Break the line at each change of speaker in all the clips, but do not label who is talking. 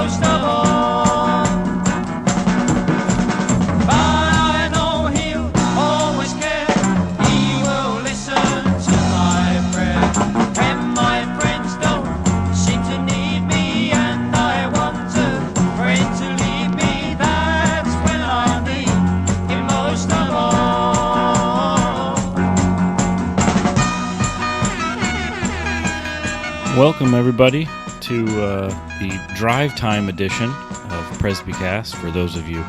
most of all. But I know he'll always care. He will listen to my prayer. And my friends don't seem to need me, and I want to pray to lead me. That's when I need him most of all.
Welcome, everybody, to the drive time edition of Presbycast. For those of you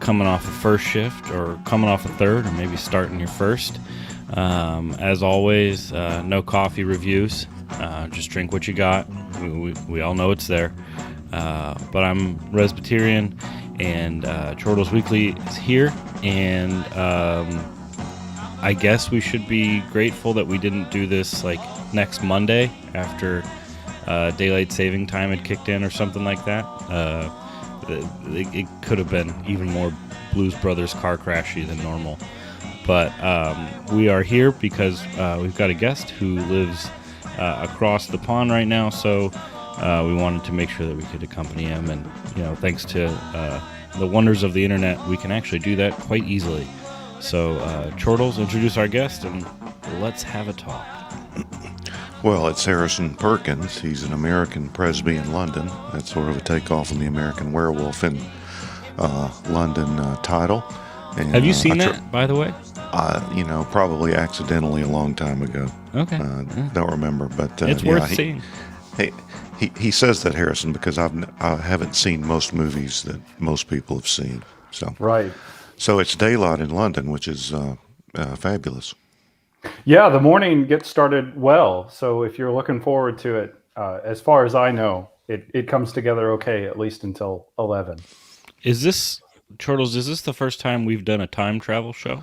coming off a first shift or coming off a third or maybe starting your first. As always, no coffee reviews. Just drink what you got. We all know it's there. But I'm Presbyterian, and Chortles Weekly is here. And I guess we should be grateful that we didn't do this like next Monday after daylight saving time had kicked in or something like that. It could have been even more Blues Brothers car crashy than normal. But we are here because we've got a guest who lives across the pond right now, so we wanted to make sure that we could accompany him. And, you know, thanks to the wonders of the internet, we can actually do that quite easily. So, Chortles, introduce our guest, and let's have a talk.
Well, it's Harrison Perkins. He's an American Presby in London. That's sort of a takeoff on the American Werewolf in London title. And,
have you seen that, by the way?
Probably accidentally a long time ago.
Okay.
Don't remember, but
it's worth seeing.
He says that, Harrison, because I haven't seen most movies that most people have seen. So
Right.
So it's daylight in London, which is fabulous.
Yeah, the morning gets started well. So if you're looking forward to it, as far as I know, it comes together okay, at least until 11.
Is this, Chortles, is this the first time we've done a time travel show?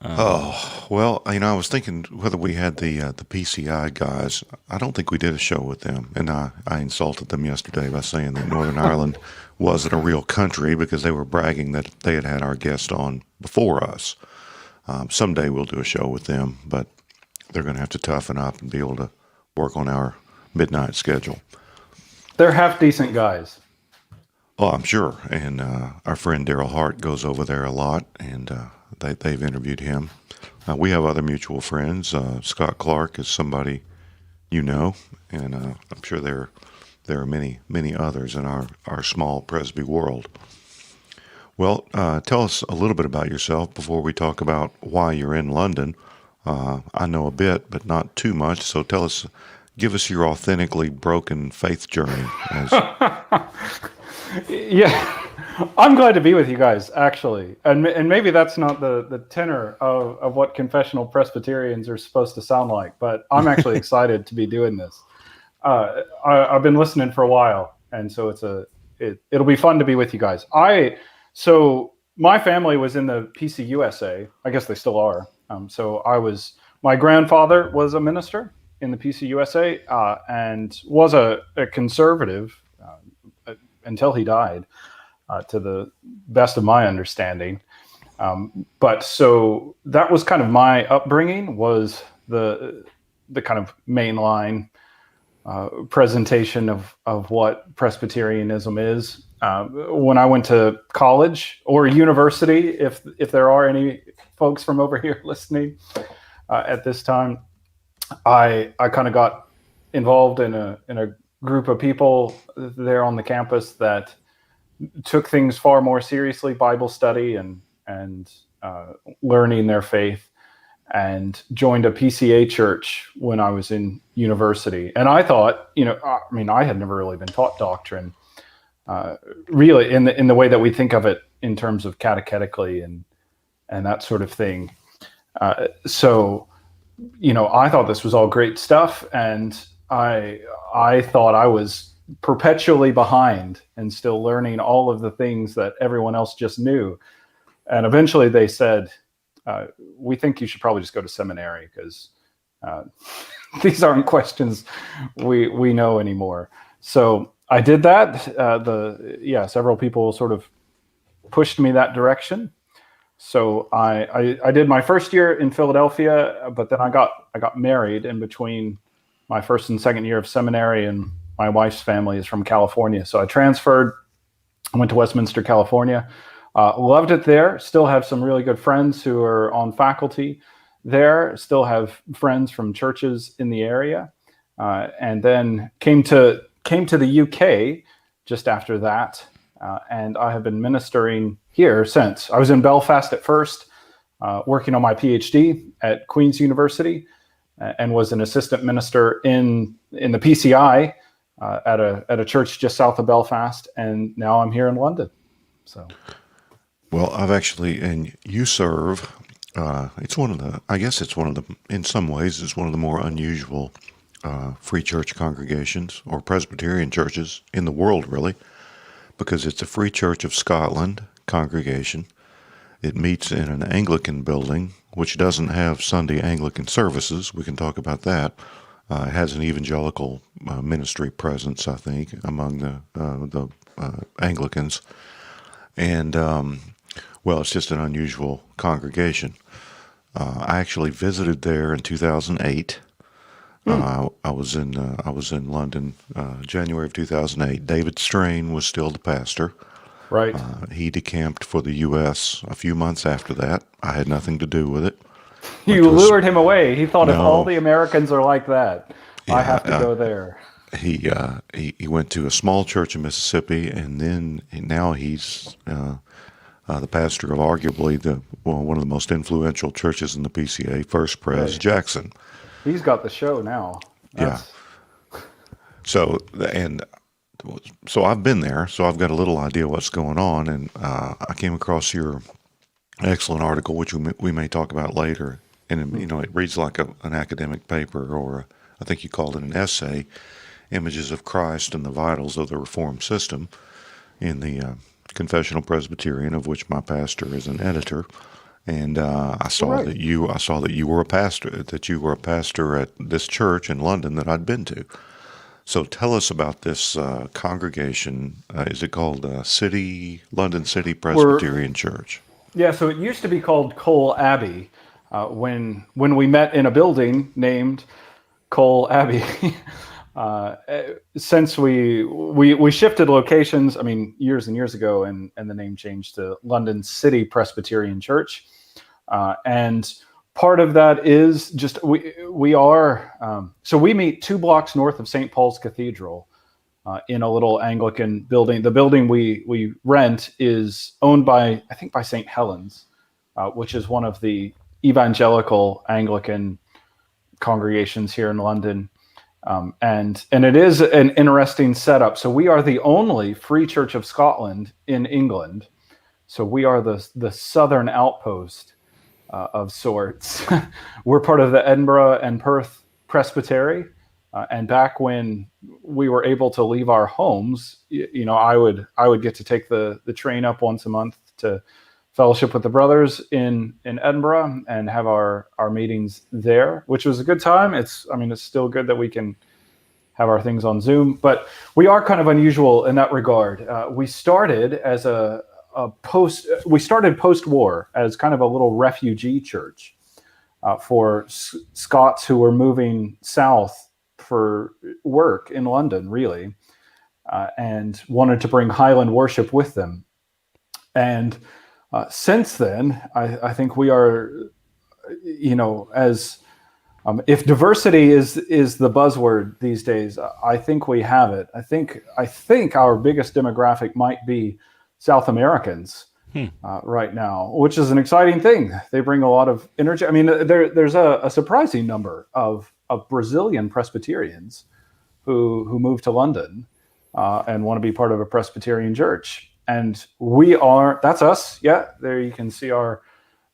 Well, I was thinking whether we had the PCI guys. I don't think we did a show with them, and I insulted them yesterday by saying that Northern Ireland wasn't a real country because they were bragging that they had our guest on before us. Someday we'll do a show with them, but they're going to have to toughen up and be able to work on our midnight schedule.
They're half decent guys.
Oh, I'm sure. And our friend Daryl Hart goes over there a lot, and they've interviewed him. We have other mutual friends. Scott Clark is somebody you know, and I'm sure there are many, many others in our small Presby world. Well, tell us a little bit about yourself before we talk about why you're in London. I know a bit, but not too much. So give us your authentically broken faith journey.
Yeah, I'm glad to be with you guys, actually. And maybe that's not the tenor of what confessional Presbyterians are supposed to sound like, but I'm actually excited to be doing this. I've been listening for a while, and so it'll be fun to be with you guys. So my family was in the PCUSA. I guess they still are. My grandfather was a minister in the PCUSA and was a conservative until he died, to the best of my understanding. But so that was kind of my upbringing, was the kind of mainline presentation of what Presbyterianism is. When I went to college or university, if there are any folks from over here listening at this time, I kind of got involved in a group of people there on the campus that took things far more seriously, Bible study and learning their faith, and joined a PCA church when I was in university. And I thought, I had never really been taught doctrine, really in the way that we think of it in terms of catechetically and that sort of thing. So I thought this was all great stuff, and I thought I was perpetually behind and still learning all of the things that everyone else just knew. And eventually they said, we think you should probably just go to seminary, because these aren't questions we know anymore. So I did that. Several people sort of pushed me that direction. So I did my first year in Philadelphia, but then I got married in between my first and second year of seminary, and my wife's family is from California. So I transferred, went to Westminster, California. Loved it there. Still have some really good friends who are on faculty there. Still have friends from churches in the area. And then came to the UK just after that. And I have been ministering here since. I was in Belfast at first, working on my PhD at Queen's University, and was an assistant minister in the PCI at a church just south of Belfast. And now I'm here in London. So,
Well, I've actually, and you serve. It's one of the. I guess it's one of the. In some ways, it's one of the more unusual free church congregations or Presbyterian churches in the world, really, because it's a Free Church of Scotland congregation. It meets in an Anglican building, which doesn't have Sunday Anglican services. We can talk about that. It has an evangelical ministry presence, I think, among the Anglicans. And, well, it's just an unusual congregation. I actually visited there in 2008. I was in London, January of 2008. David Strain was still the pastor.
right.
He decamped for the U.S. a few months after that. I had nothing to do with it.
You lured him away. He thought if
No.
all the Americans are like that, I
Yeah,
have to go there.
He went to a small church in Mississippi, and then now he's the pastor of arguably one of the most influential churches in the PCA, First Pres
Right.
Jackson.
He's got the show now.
So I've been there, so I've got a little idea what's going on, and I came across your excellent article, which we may talk about later. And it reads like an academic paper, or I think you called it an essay, Images of Christ and the Vitals of the Reformed System, in the Confessional Presbyterian, of which my pastor is an editor. And I saw
Right.
that you were a pastor at this church in London that I'd been to. So tell us about this congregation. Is it called London City Presbyterian Church?
Yeah, so it used to be called Cole Abbey when we met in a building named Cole Abbey. Since we shifted locations, years and years ago, and the name changed to London City Presbyterian Church. And part of that is just we are so we meet 2 blocks north of St. Paul's Cathedral in a little Anglican building. The building we rent is owned by St. Helens, which is one of the evangelical Anglican congregations here in London. And it is an interesting setup. So we are the only Free Church of Scotland in England. So we are the southern outpost of sorts. We're part of the Edinburgh and Perth Presbytery. And back when we were able to leave our homes, I would get to take the train up once a month to fellowship with the brothers in Edinburgh and have our meetings there, which was a good time. It's still good that we can have our things on Zoom, but we are kind of unusual in that regard. We started as post-war as kind of a little refugee church for Scots who were moving south for work in London, really, and wanted to bring Highland worship with them. And since then, I think we are, as if diversity is the buzzword these days, I think we have it. I think our biggest demographic might be South Americans right now, which is an exciting thing. They bring a lot of energy. There's a surprising number of Brazilian Presbyterians who move to London and want to be part of a Presbyterian church. And that's us. Yeah, there you can see our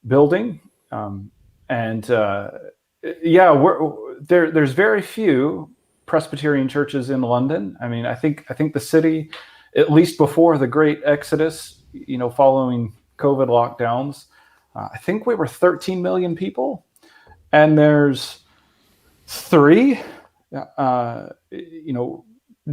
building. There's very few Presbyterian churches in London. I think the city, at least before the Great Exodus, following COVID lockdowns, I think we were 13 million people, and there's 3,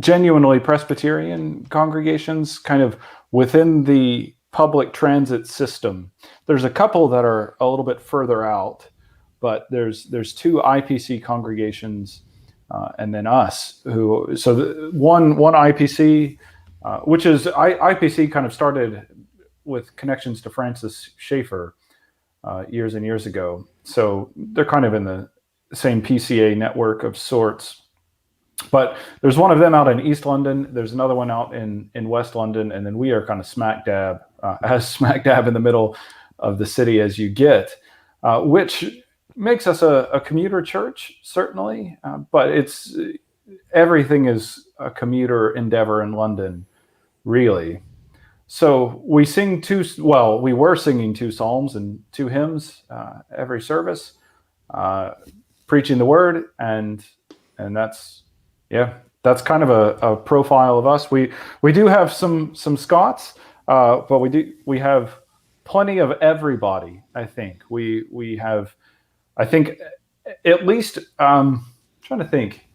genuinely Presbyterian congregations kind of within the public transit system. There's a couple that are a little bit further out, but there's 2 IPC congregations and then us. One IPC, which is IPC, kind of started with connections to Francis Schaeffer years and years ago. So they're kind of in the same PCA network of sorts. But there's one of them out in East London. There's another one out in West London, and then we are kind of smack dab in the middle of the city as you get, which makes us a commuter church, certainly. But everything is a commuter endeavor in London, really. So we were singing 2 psalms and 2 hymns every service, preaching the word, and that's. Yeah, that's kind of a profile of us. We do have some Scots, but we have plenty of everybody. I think we have. I think at least trying to think.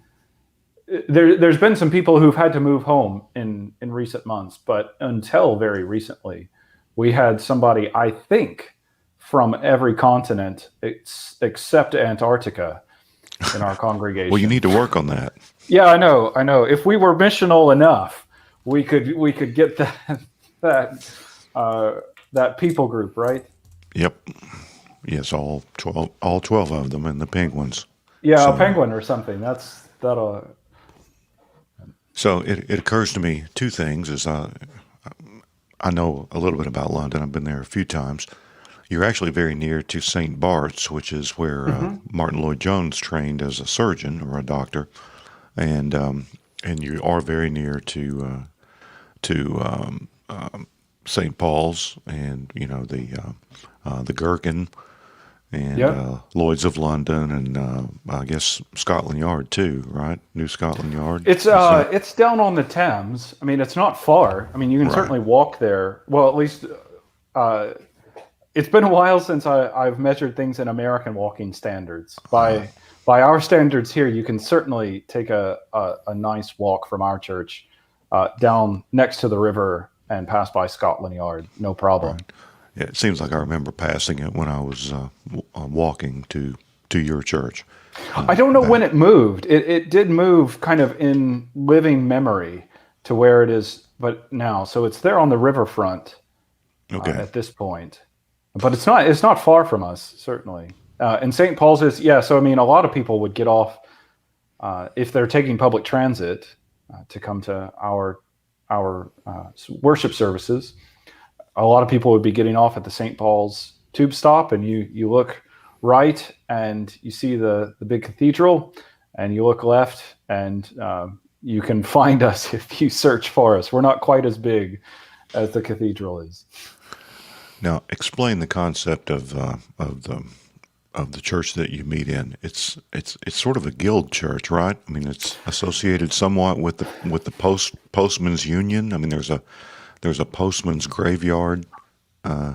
There's been some people who've had to move home in recent months, but until very recently, we had somebody, I think, from every continent except Antarctica in our congregation.
Well, you need to work on that.
Yeah, I know. If we were missional enough, we could get that people group, right?
Yep. Yes, all 12 of them, and the penguins.
Yeah, a penguin or something. That'll.
So it occurs to me 2 things. Is I know a little bit about London. I've been there a few times. You're actually very near to St. Bart's, which is where Martin Lloyd-Jones trained as a surgeon or a doctor, and you are very near to St. Paul's, and the Gherkin, and Lloyd's of London, and I guess Scotland Yard too, right? New Scotland Yard.
It's down on the Thames. I mean, it's not far. I mean, you can certainly walk there. Well, at least. It's been a while since I've measured things in American walking standards. By our standards here, you can certainly take a nice walk from our church down next to the river and pass by Scotland Yard, no problem.
Right. Yeah, it seems like I remember passing it when I was walking to your church.
I don't know when it moved. It did move kind of in living memory to where it is, but now. So it's there on the riverfront at this point. But it's not far from us, certainly. And St. Paul's is, so I mean, a lot of people would get off if they're taking public transit to come to our worship services. A lot of people would be getting off at the St. Paul's tube stop, and you look right and you see the big cathedral, and you look left and you can find us if you search for us. We're not quite as big as the cathedral is.
Now, explain the concept of the church that you meet in. It's sort of a guild church, right? I mean, it's associated somewhat with the postman's union. I mean, there's a postman's graveyard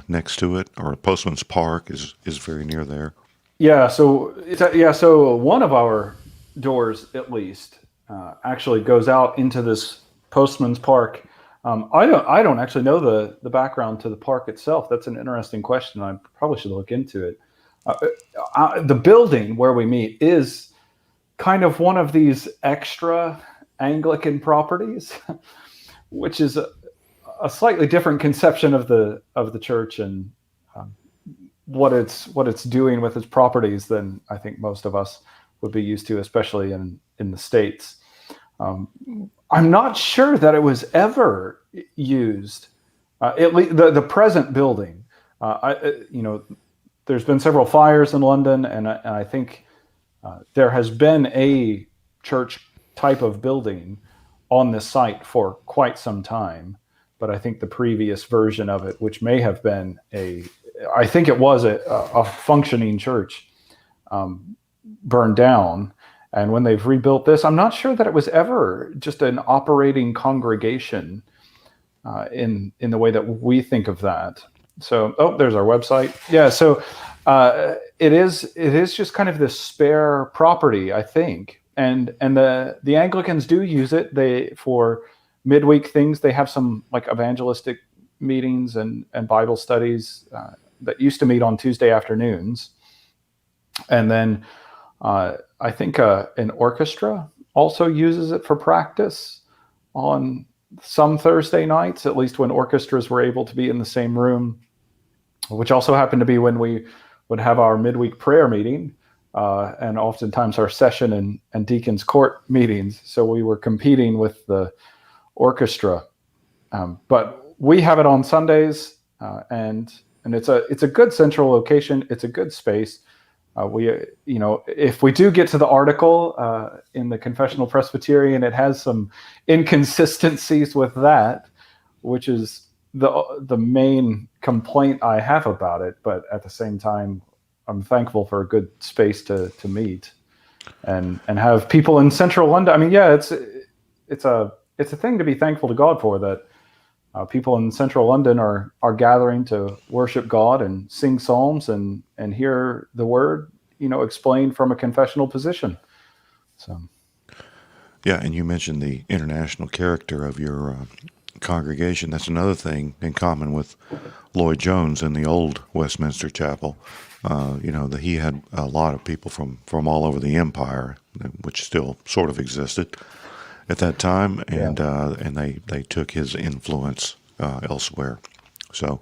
next to it, or a postman's park is very near there. Yeah.
So so one of our doors, at least, actually goes out into this postman's park. I don't actually know the background to the park itself. That's an interesting question. I probably should look into it. The building where we meet is kind of one of these extra Anglican properties, which is a slightly different conception of the church and what it's doing with its properties than I think most of us would be used to, especially in the States. I'm not sure that it was ever used. At least the present building. There's been several fires in London, and I think there has been a church type of building on this site for quite some time. But I think the previous version of it, which may have been I think it was a functioning church, burned down. And when they've rebuilt this, I'm not sure that it was ever just an operating congregation in the way that we think of that. So, there's our website. Yeah, so it is just kind of this spare property, I think. And the Anglicans do use it. For midweek things, they have some like evangelistic meetings and Bible studies that used to meet on Tuesday afternoons. And then I think an orchestra also uses it for practice on some Thursday nights, at least when orchestras were able to be in the same room, which also happened to be when we would have our midweek prayer meeting, and oftentimes our session and deacon's court meetings. So we were competing with the orchestra. But we have it on Sundays, and it's a good central location. It's a good space. If we do get to the article in the Confessional Presbyterian, it has some inconsistencies with that, which is the main complaint I have about it. But at the same time, I'm thankful for a good space to meet and have people in central London. I mean, yeah, it's a thing to be thankful to God for, that people in central London are gathering to worship God and sing psalms and hear the word, explained from a confessional position. So,
Yeah, and you mentioned the international character of your congregation. That's another thing in common with Lloyd Jones in the old Westminster Chapel. That he had a lot of people from all over the empire, which still sort of existed at that time, and they took his influence elsewhere. So,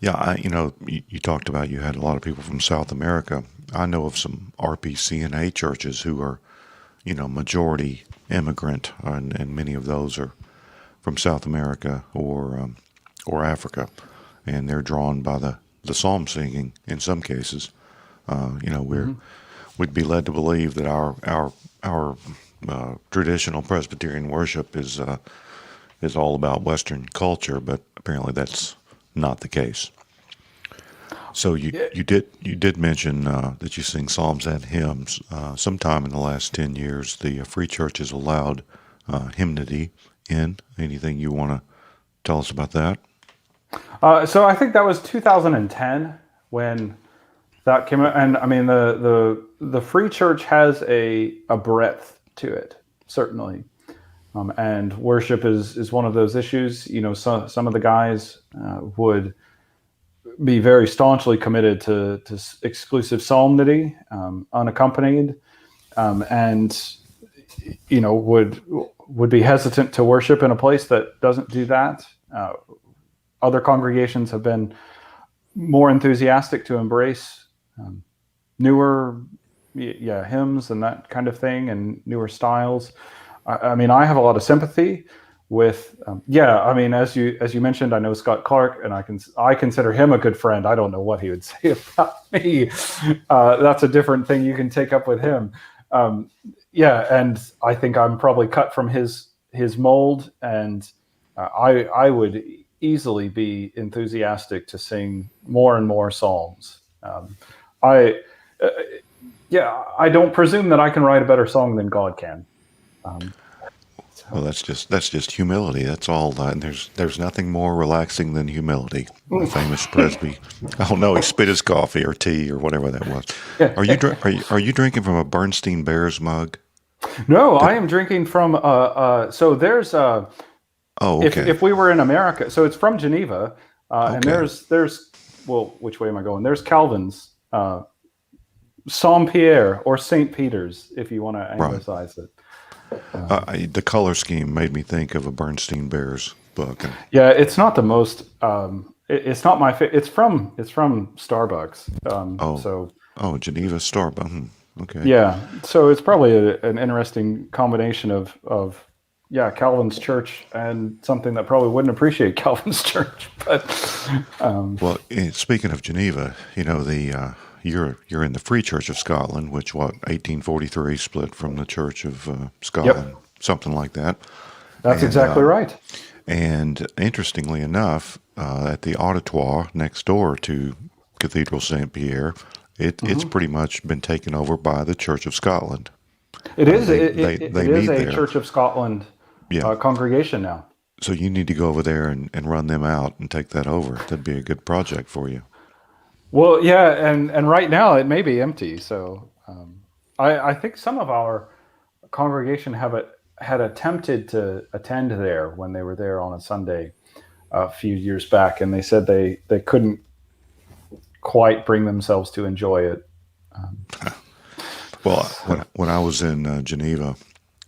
yeah, you talked about you had a lot of people from South America. I know of some RPCNA churches who are, majority immigrant, and many of those are from South America or Africa, and they're drawn by the psalm singing in some cases. We'd be led to believe that our traditional Presbyterian worship is all about Western culture, but apparently that's not the case. So you did mention that you sing psalms and hymns. Sometime in the last 10 years, the Free Church has allowed hymnody in. Anything you want to tell us about that?
So I think that was 2010 when that came out, and I mean the Free Church has a breadth to it, certainly, and worship is one of those issues. Some of the guys would be very staunchly committed to exclusive psalmody, unaccompanied, and would be hesitant to worship in a place that doesn't do that. Other congregations have been more enthusiastic to embrace newer hymns and that kind of thing, and newer styles. I mean, I have a lot of sympathy with as you mentioned, I know Scott Clark, and I consider him a good friend. I don't know what he would say about me. That's a different thing you can take up with him. And I think I'm probably cut from his mold, and I would easily be enthusiastic to sing more and more psalms. I don't presume that I can write a better song than God can.
Well, that's just humility. That's all. And there's nothing more relaxing than humility. The famous Presby. Oh no, he spit his coffee or tea or whatever that was. Are you drinking from a Bernstein Bears mug?
No, I am drinking from. So there's
Oh, okay.
If we were in America, so it's from Geneva, and
Okay.
there's which way am I going? There's Calvin's Saint Pierre or Saint Peter's, if you want to anglicize it.
The color scheme made me think of a Bernstein Bears book.
Yeah, it's not the most. It's not my favorite. It's from Starbucks.
Geneva Starbucks. Okay.
Yeah, so it's probably an interesting combination of Calvin's church and something that probably wouldn't appreciate Calvin's church. But
Well, speaking of Geneva, you're in the Free Church of Scotland, which 1843 split from the Church of Scotland, something like that.
That's exactly right.
And interestingly enough, at the auditoire next door to Cathedral Saint Pierre, it's pretty much been taken over by the Church of Scotland.
It is.
They
It is
meet
a
there.
Church of Scotland congregation now.
So you need to go over there and run them out and take that over. That'd be a good project for you.
Well, yeah, and right now it may be empty. So I think some of our congregation had attempted to attend there when they were there on a Sunday a few years back, and they said they couldn't quite bring themselves to enjoy it.
Well, when I was in Geneva,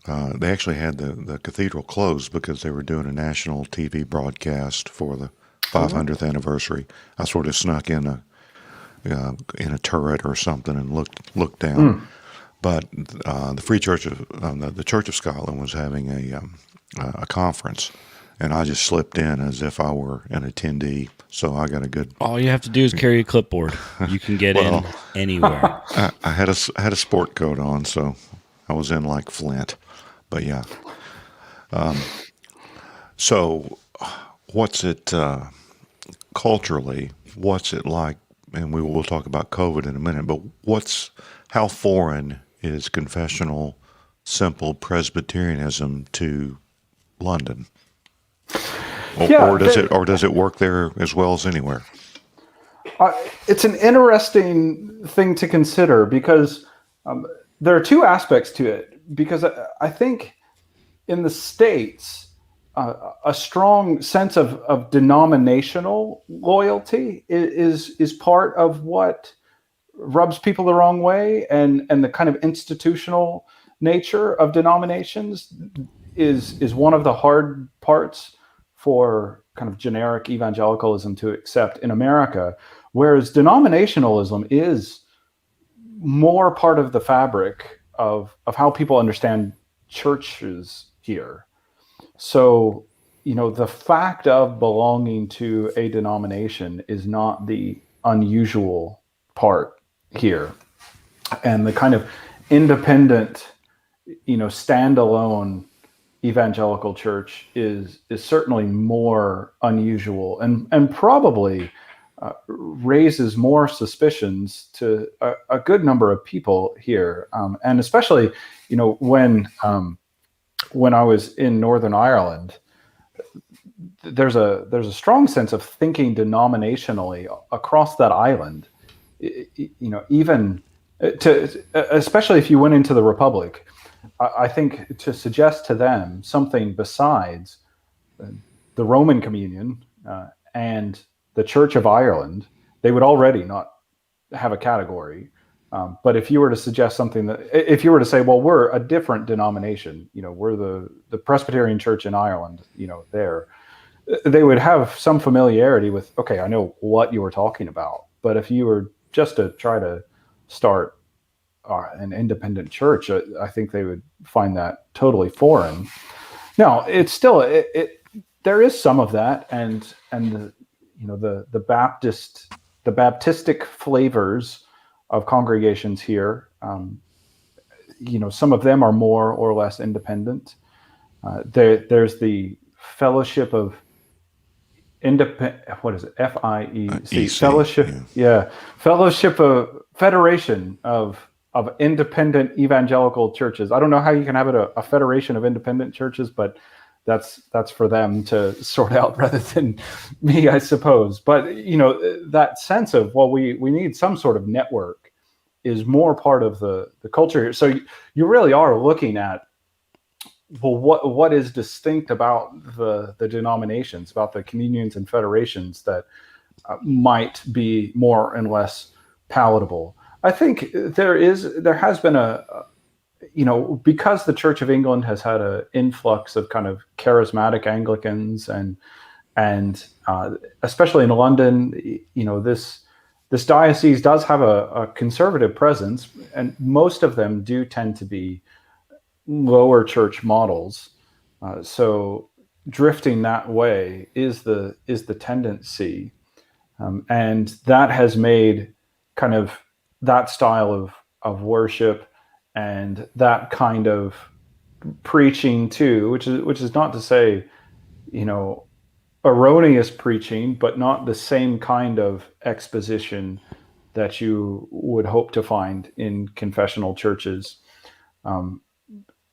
they actually had the cathedral closed because they were doing a national TV broadcast for the 500th anniversary. I sort of snuck in a turret or something and looked down. But the Free Church of the Church of Scotland was having a conference, and I just slipped in as if I were an attendee. So I got a good.
All you have to do is carry a clipboard. You can get in anywhere.
I had a sport coat on, so I was in like Flint. But yeah. So what's it culturally? What's it like? And we will talk about COVID in a minute. But how foreign is confessional, simple Presbyterianism to London? Or does it work there as well as anywhere?
It's an interesting thing to consider because there are two aspects to it. Because I think in the States, a strong sense of denominational loyalty is part of what rubs people the wrong way, and the kind of institutional nature of denominations is one of the hard parts for kind of generic evangelicalism to accept in America, whereas denominationalism is more part of the fabric of how people understand churches here. So, the fact of belonging to a denomination is not the unusual part here. And the kind of independent, standalone evangelical church is certainly more unusual and probably raises more suspicions to a good number of people here, and especially, when I was in Northern Ireland, there's a strong sense of thinking denominationally across that island. Even especially if you went into the Republic, I think to suggest to them something besides the Roman Communion and the Church of Ireland, they would already not have a category. But if you were to suggest something if you were to say, well, we're a different denomination, we're the Presbyterian Church in Ireland, they would have some familiarity with, okay, I know what you were talking about. But if you were just to try to start an independent church, I think they would find that totally foreign. Now, it's still, there is some of that, and the Baptistic flavors of congregations here, some of them are more or less independent. There's the Fellowship of What is it? FIEC. Fellowship. Yeah. Fellowship of Federation of Independent Evangelical Churches. I don't know how you can have it a federation of independent churches, but that's for them to sort out rather than me, I suppose. But that sense of, well, we need some sort of network is more part of the culture here. So you really are looking at, well, what is distinct about the denominations, about the communions and federations that might be more and less palatable. I think there has been because the Church of England has had an influx of kind of charismatic Anglicans and especially in London, this diocese does have a conservative presence, and most of them do tend to be lower church models. So drifting that way is the tendency, and that has made kind of that style of worship and that kind of preaching too, which is not to say, erroneous preaching, but not the same kind of exposition that you would hope to find in confessional churches.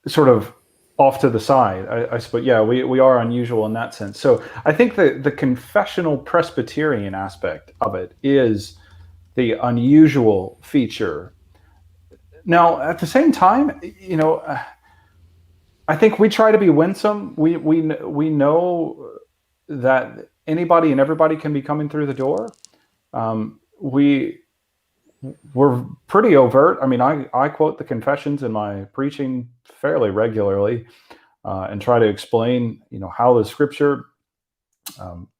Sort of off to the side, I suppose. Yeah, we are unusual in that sense. So I think the confessional Presbyterian aspect of it is the unusual feature. Now, at the same time, I think we try to be winsome. We know that anybody and everybody can be coming through the door. We we're pretty overt. I mean, I quote the confessions in my preaching fairly regularly, and try to explain, how the Scripture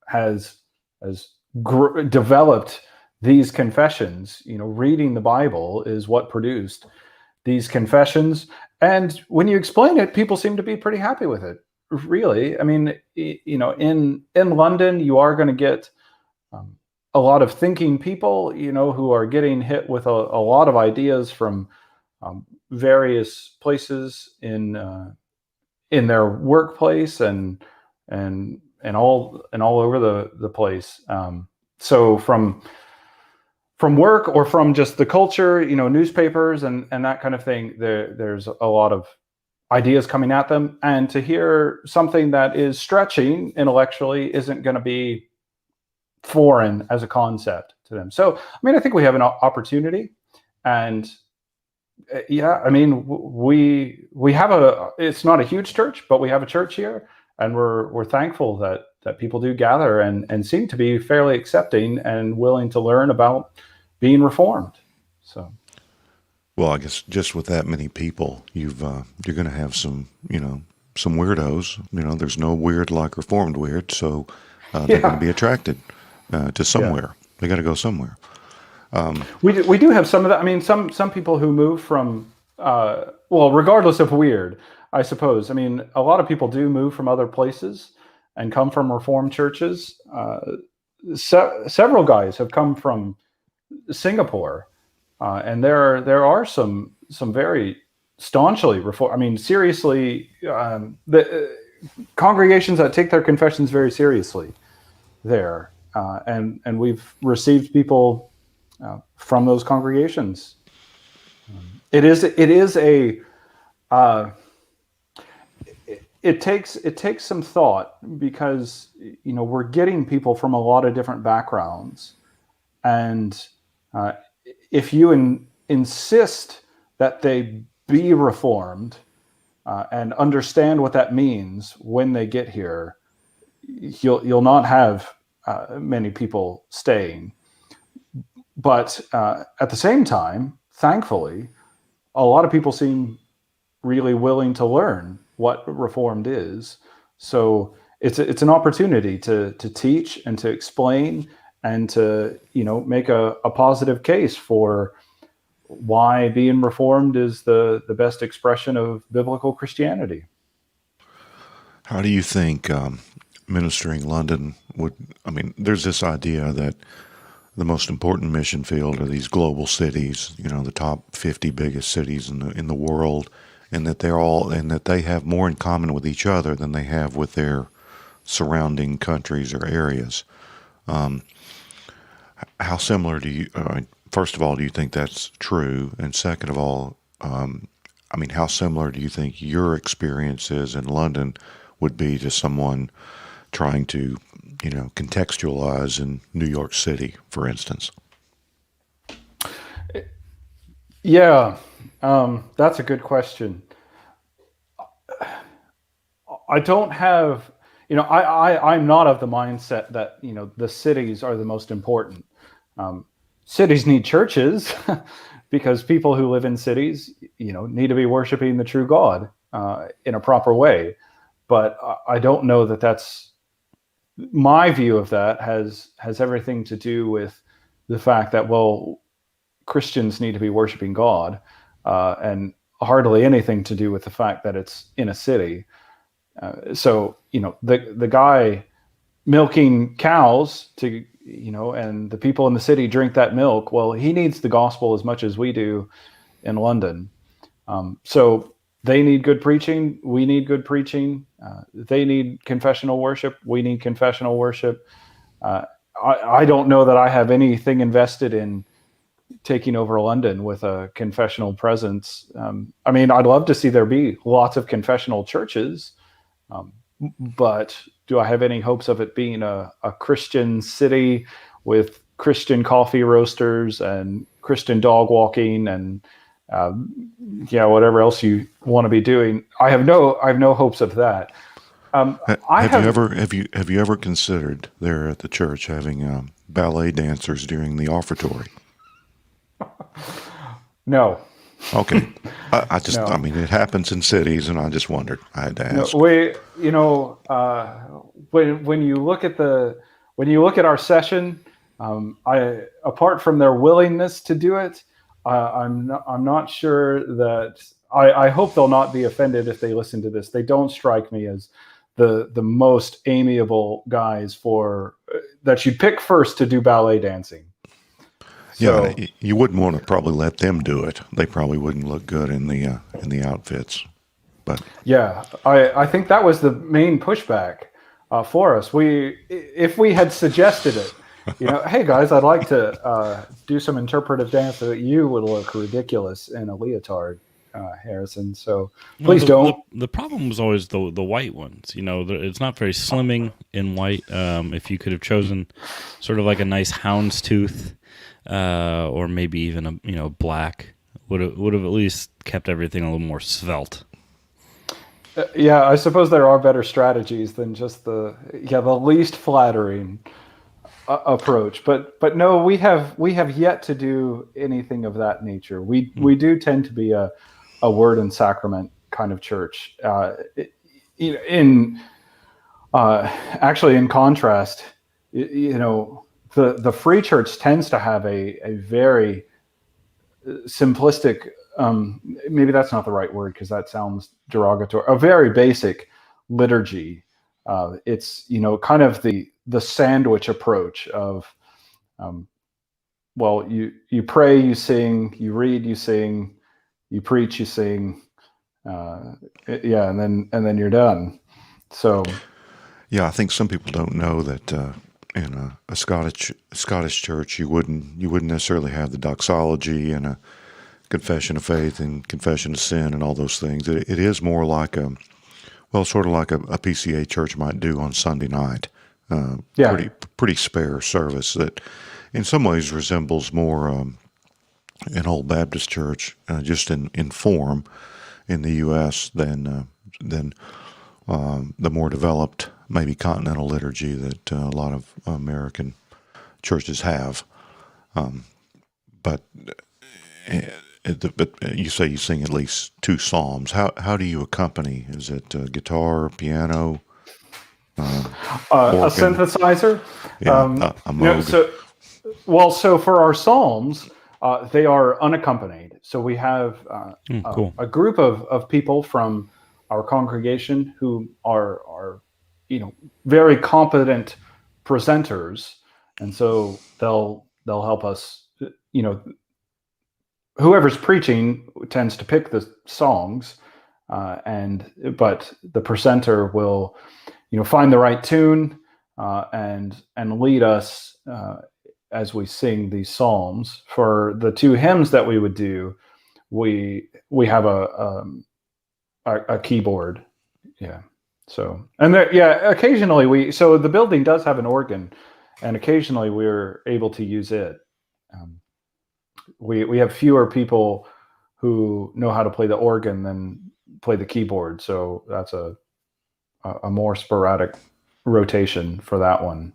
has developed these confessions. Reading the Bible is what produced these confessions, and when you explain it, people seem to be pretty happy with it. Really, I mean, in London, you are going to get a lot of thinking people, who are getting hit with a lot of ideas from various places in their workplace and all over the place. So from work or from just the culture, newspapers and that kind of thing, there's a lot of ideas coming at them, and to hear something that is stretching intellectually isn't going to be foreign as a concept to them. So, I mean, I think we have an opportunity, and yeah, I mean, we have it's not a huge church, but we have a church here, and we're thankful that people do gather and seem to be fairly accepting and willing to learn about being Reformed. So,
Well, I guess just with that many people, you're going to have some weirdos. There's no weird like Reformed weird, so they're going to be attracted to somewhere.
Yeah.
They got to go somewhere.
We do have some of that. I mean, some people who move from regardless of weird, I suppose. I mean, a lot of people do move from other places and come from Reformed churches. Several guys have come from Singapore, and there are some very staunchly Reformed. I mean, seriously, the congregations that take their confessions very seriously there, and we've received people from those congregations. It takes some thought, because we're getting people from a lot of different backgrounds, and if you insist that they be Reformed and understand what that means when they get here, you'll not have many people staying. But at the same time, thankfully, a lot of people seem really willing to learn what Reformed is. So it's an opportunity to teach and to explain and to make a positive case for why being Reformed is the best expression of biblical Christianity.
How do you think ministering London would? I mean, there's this idea that the most important mission field are these global cities, the top 50 biggest cities in the world, and that they have more in common with each other than they have with their surrounding countries or areas. How similar do you? First of all, do you think that's true? And second of all, how similar do you think your experiences in London would be to someone trying to contextualize in New York City, for instance?
Yeah, that's a good question. I don't have, I'm not of the mindset that, the cities are the most important. Cities need churches because people who live in cities, need to be worshiping the true God in a proper way. But I don't know that that's, my view of that has everything to do with the fact that, well, Christians need to be worshiping God, and hardly anything to do with the fact that it's in a city. So the guy milking cows to, and the people in the city drink that milk. Well, he needs the gospel as much as we do in London. So they need good preaching. We need good preaching. They need confessional worship. We need confessional worship. I don't know that I have anything invested in taking over London with a confessional presence. I'd love to see there be lots of confessional churches, but do I have any hopes of it being a Christian city with Christian coffee roasters and Christian dog walking and whatever else you want to be doing? I have no hopes of that. Have
you ever considered there at the church having ballet dancers during the offertory?
No,
Okay. I just,
no.
I mean, it happens in cities, and I just wondered. I had to
No,
ask.
when you look at our session, I apart from their willingness to do it, I'm not sure that I hope they'll not be offended if they listen to this. They don't strike me as the most amiable guys for that you'd pick first to do ballet dancing.
Yeah,
So
you wouldn't want to probably let them do it. They probably wouldn't look good in the outfits. But
yeah, I think that was the main pushback for us. If we had suggested it, hey guys, I'd like to do some interpretive dance, so that you would look ridiculous in a leotard, Harrison. So please don't.
The problem was always the white ones. It's not very slimming in white. If you could have chosen sort of like a nice houndstooth, or maybe even a black, would have at least kept everything a little more svelte.
Yeah, I suppose there are better strategies than just the least flattering approach. But no, we have yet to do anything of that nature. We do tend to be a word and sacrament kind of church. Actually, in contrast, the free church tends to have a very simplistic, maybe that's not the right word because that sounds derogatory, a very basic liturgy. It's kind of the sandwich approach of you pray, you sing, you read, you sing, you preach, you sing, and then you're done. So
yeah, I think some people don't know that in a Scottish church you wouldn't necessarily have the doxology and a confession of faith and confession of sin and all those things. It is more like sort of like a PCA church might do on Sunday night. Pretty spare service that in some ways resembles more an old Baptist church, just in form in the U.S. than the more developed, maybe continental liturgy that a lot of American churches have. But you say you sing at least 2 psalms. How do you accompany? Is it guitar, piano,
a synthesizer?
Yeah, a Moog.
So for our psalms, they are unaccompanied. So we have
Cool.
a group of people from our congregation who are very competent presenters, and so they'll help us. Whoever's preaching tends to pick the songs, but the presenter will find the right tune and lead us as we sing these psalms. For the 2 hymns that we would do, we have a keyboard. Yeah. So, and occasionally so the building does have an organ, and occasionally we're able to use it. We have fewer people who know how to play the organ than play the keyboard, so that's a more sporadic rotation for that one,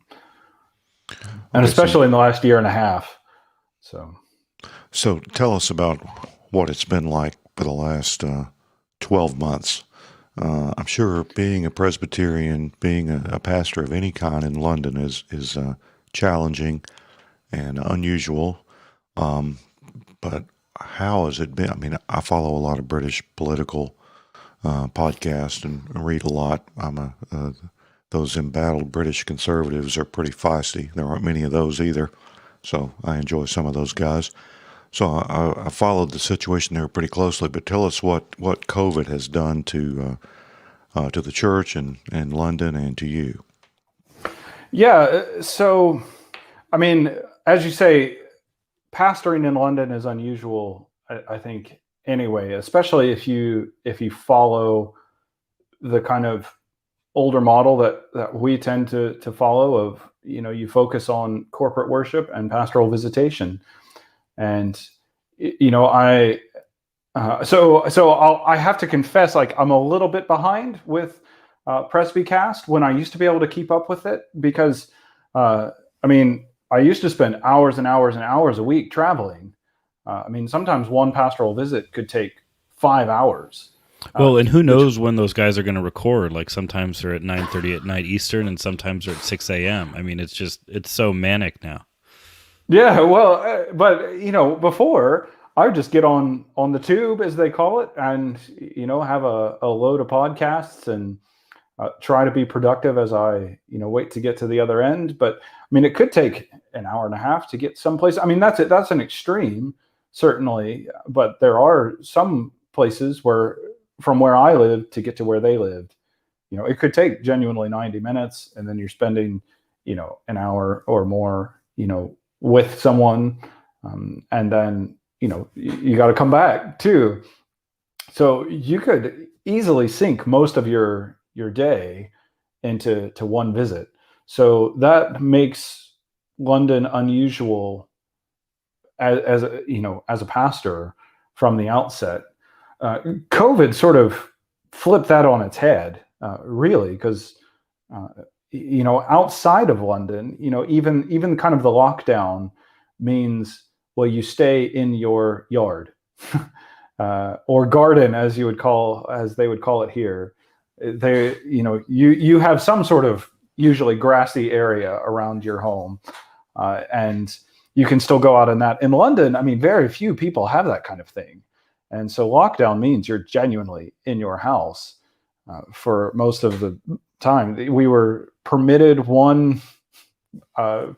and especially in the last year and a half. So
tell us about what it's been like for the last 12 months. I'm sure being a Presbyterian, being a pastor of any kind in London is challenging and unusual. But how has it been? I mean, I follow a lot of British political podcasts and read a lot. Those embattled British conservatives are pretty feisty. There aren't many of those either, so I enjoy some of those guys. So I followed the situation there pretty closely. But tell us what COVID has done to the church and London and to you.
Yeah. So, I mean, as you say, pastoring in London is unusual, I think, anyway, especially if you follow the kind of older model that we tend to follow of, you focus on corporate worship and pastoral visitation. And, I have to confess, like, I'm a little bit behind with Presbycast when I used to be able to keep up with it, because, I used to spend hours and hours and hours a week traveling. I mean, sometimes one pastoral visit could take 5 hours.
Well, and who knows when those guys are going to record? Like sometimes they're at 9:30 at night Eastern, and sometimes they're at 6 a.m. I mean, it's so manic now.
Yeah, well, but before I would just get on the tube, as they call it, and have a load of podcasts and try to be productive as I wait to get to the other end. But I mean, it could take an hour and a half to get someplace. I mean, that's it. That's an extreme, certainly, but there are some places where, from where I lived to get to where they lived, it could take genuinely 90 minutes, and then you're spending an hour or more with someone, and then you got to come back too. So you could easily sink most of your day into one visit. So that makes London unusual as a pastor from the outset. COVID sort of flipped that on its head, really, because outside of London, even kind of the lockdown means, well, you stay in your yard or garden, as they would call it here. You have some sort of usually grassy area around your home, and you can still go out in that. In London, I mean, very few people have that kind of thing, and so lockdown means you're genuinely in your house for most of the time. We were permitted one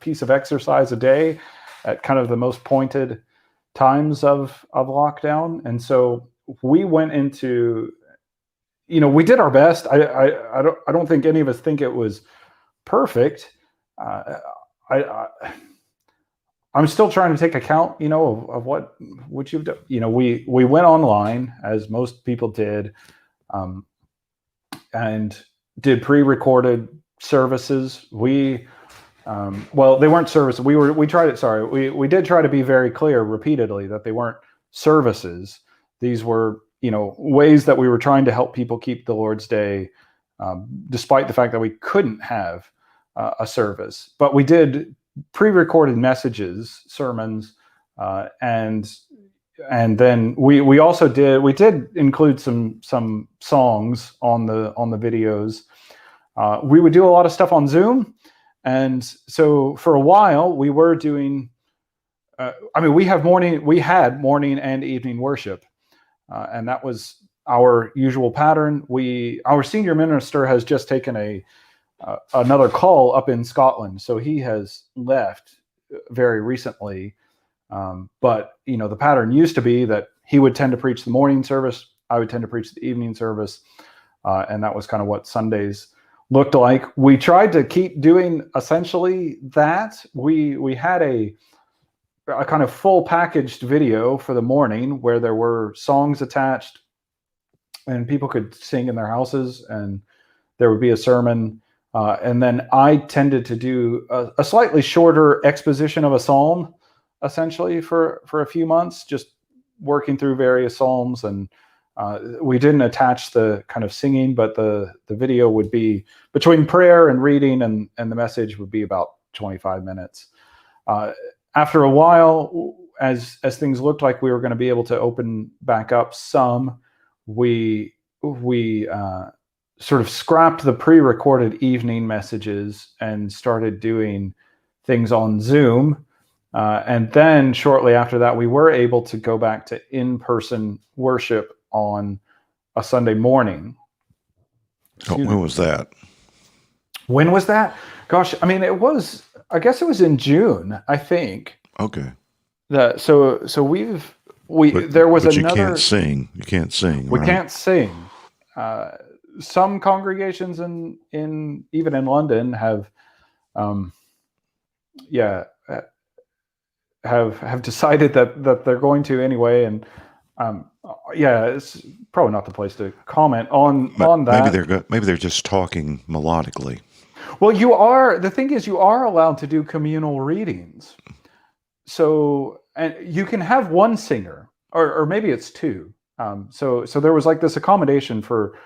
piece of exercise a day at kind of the most pointed times of lockdown, and so we went into, we did our best. I don't think any of us think it was perfect. I'm still trying to take account, of what you've done. We went online, as most people did, and did pre-recorded services. They weren't services. We tried it. Sorry, we did try to be very clear repeatedly that they weren't services. These were, ways that we were trying to help people keep the Lord's Day, despite the fact that we couldn't have a service. But we did pre-recorded messages, sermons, and then we also did include some songs on the videos. We would do a lot of stuff on Zoom, and so for a while we were doing. We had morning and evening worship, and that was our usual pattern. Our senior minister has just taken another call up in Scotland, so he has left very recently. But the pattern used to be that he would tend to preach the morning service, I would tend to preach the evening service, and that was kind of what Sundays looked like. We tried to keep doing essentially that. We had a kind of full packaged video for the morning where there were songs attached and people could sing in their houses, and there would be a sermon. And then I tended to do a slightly shorter exposition of a psalm, essentially for a few months, just working through various psalms. And we didn't attach the kind of singing, but the video would be between prayer and reading, and the message would be about 25 minutes. After a while, as things looked like we were going to be able to open back up some, we sort of scrapped the pre-recorded evening messages and started doing things on Zoom. And then shortly after that, we were able to go back to in-person worship on a Sunday morning.
When was that?
When was that? Gosh, I mean, I guess it was in June, I think.
Okay.
So there was another.
You can't sing. You can't sing.
We
right?
can't sing. Some congregations even in London have decided that they're going to anyway, and it's probably not the place to comment on that.
Maybe they're just talking melodically.
Well, the thing is, you are allowed to do communal readings. So, and you can have one singer, or maybe it's two. So there was like this accommodation for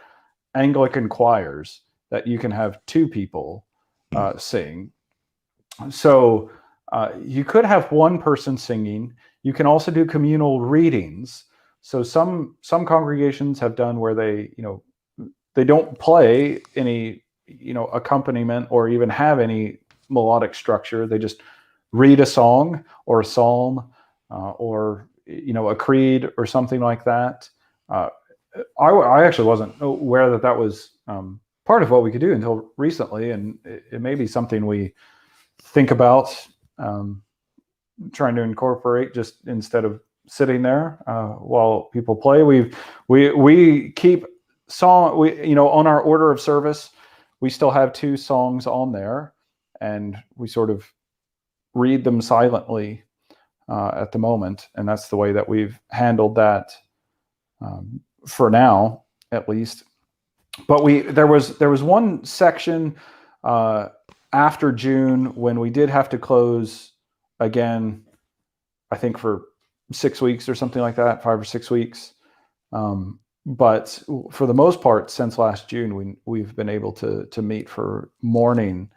Anglican choirs that you can have two people sing. So you could have one person singing. You can also do communal readings. So some congregations have done where they don't play any accompaniment or even have any melodic structure. They just read a song or a psalm or a creed or something like that. I actually wasn't aware that was part of what we could do until recently, and it may be something we think about trying to incorporate, just instead of sitting there while people play. We keep song, on our order of service, we still have 2 songs on there, and we sort of read them silently at the moment, and that's the way that we've handled that for now, at least. But there was one section after June when we did have to close again, I think for 6 weeks or something like that, 5 or 6 weeks. But for the most part, since last June, we've been able to meet for morning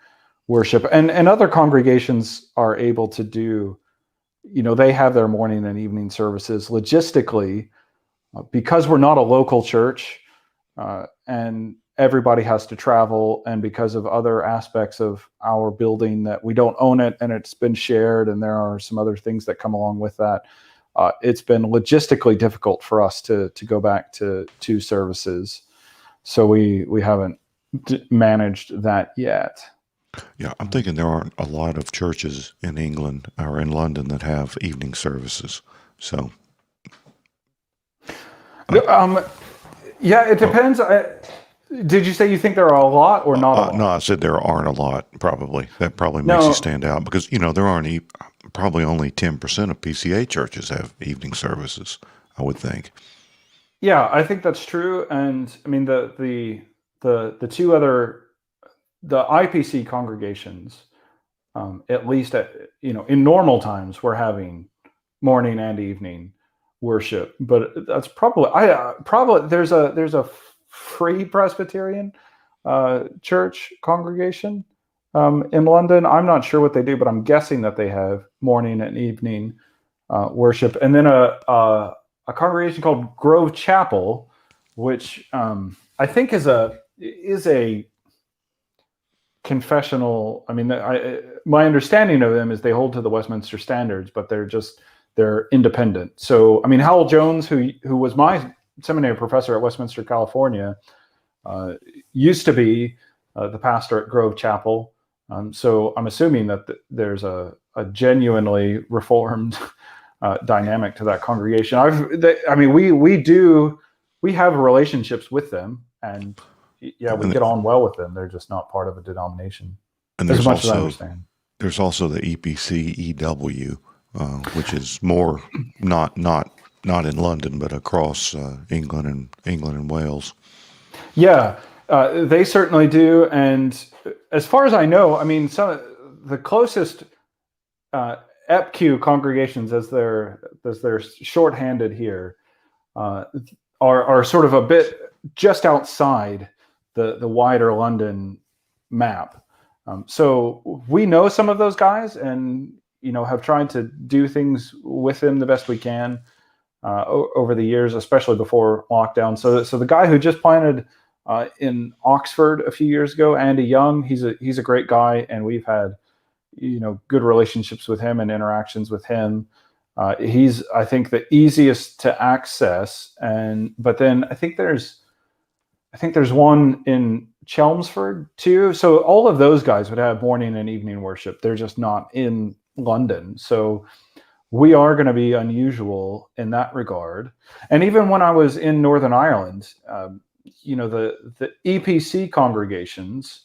worship, and other congregations are able to do, they have their morning and evening services logistically, because we're not a local church, and everybody has to travel, and because of other aspects of our building that we don't own it and it's been shared, and there are some other things that come along with that. It's been logistically difficult for us to go back to 2 services. So we haven't managed that yet.
Yeah, I'm thinking there aren't a lot of churches in England or in London that have evening services. So,
yeah, it depends. Did you say you think there are a lot or not a lot?
No, I said there aren't a lot. Probably that makes you stand out, because there aren't probably only 10% of PCA churches have evening services, I would think.
Yeah, I think that's true. And I mean the 2 other, the IPC congregations, at least in normal times, we're having morning and evening worship. But that's probably there's a Free Presbyterian church congregation in London. I'm not sure what they do, but I'm guessing that they have morning and evening worship. And then a congregation called Grove Chapel, which I think is a confessional. I mean, my understanding of them is they hold to the Westminster standards, but they're independent. So, I mean, Howell Jones, who was my seminary professor at Westminster, California, used to be the pastor at Grove Chapel. So I'm assuming that there's a genuinely reformed dynamic to that congregation. We have relationships with them, and we get on well with them. They're just not part of a denomination.
And
as much as I understand.
There's also the EPC-EW, which is more not in London, but across England and Wales. Yeah,
they certainly do. And as far as I know, I mean, the closest EPQ congregations, as they're shorthanded here, are sort of a bit just outside the wider London map. So we know some of those guys, and have tried to do things with them the best we can over the years, especially before lockdown. So the guy who just planted in Oxford a few years ago, Andy Young, he's a great guy, and we've had good relationships with him and interactions with him. He's, I think, the easiest to access, but then I think there's one in Chelmsford too. So all of those guys would have morning and evening worship. They're just not in London. So we are going to be unusual in that regard. And even when I was in Northern Ireland, the EPC congregations,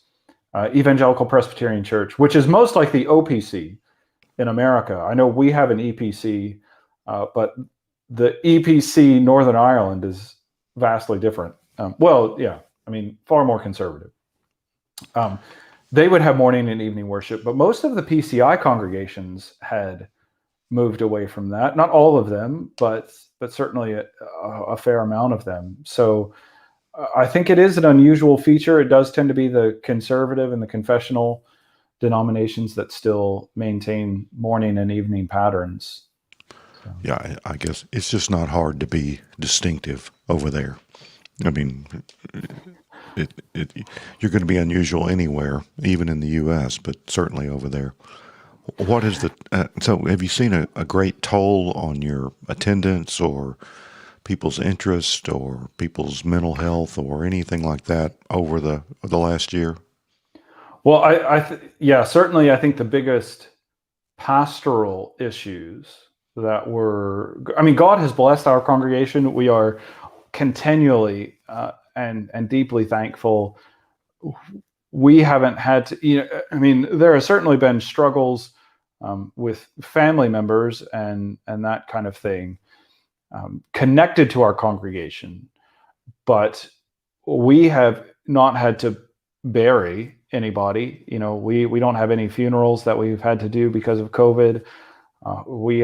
Evangelical Presbyterian Church, which is most like the OPC in America. I know we have an EPC, but the EPC Northern Ireland is vastly different. Far more conservative. They would have morning and evening worship, but most of the PCI congregations had moved away from that. Not all of them, but certainly a fair amount of them. So I think it is an unusual feature. It does tend to be the conservative and the confessional denominations that still maintain morning and evening patterns.
Yeah, I guess it's just not hard to be distinctive over there. I mean, you're going to be unusual anywhere, even in the U.S., but certainly over there. What is the so? Have you seen a great toll on your attendance or people's interest or people's mental health or anything like that over the last year?
Well, yeah, certainly I think the biggest pastoral issues I mean, God has blessed our congregation. We are continually and deeply thankful. We haven't had to, I mean, there have certainly been struggles with family members and that kind of thing connected to our congregation, but we have not had to bury anybody. We don't have any funerals that we've had to do because of COVID. We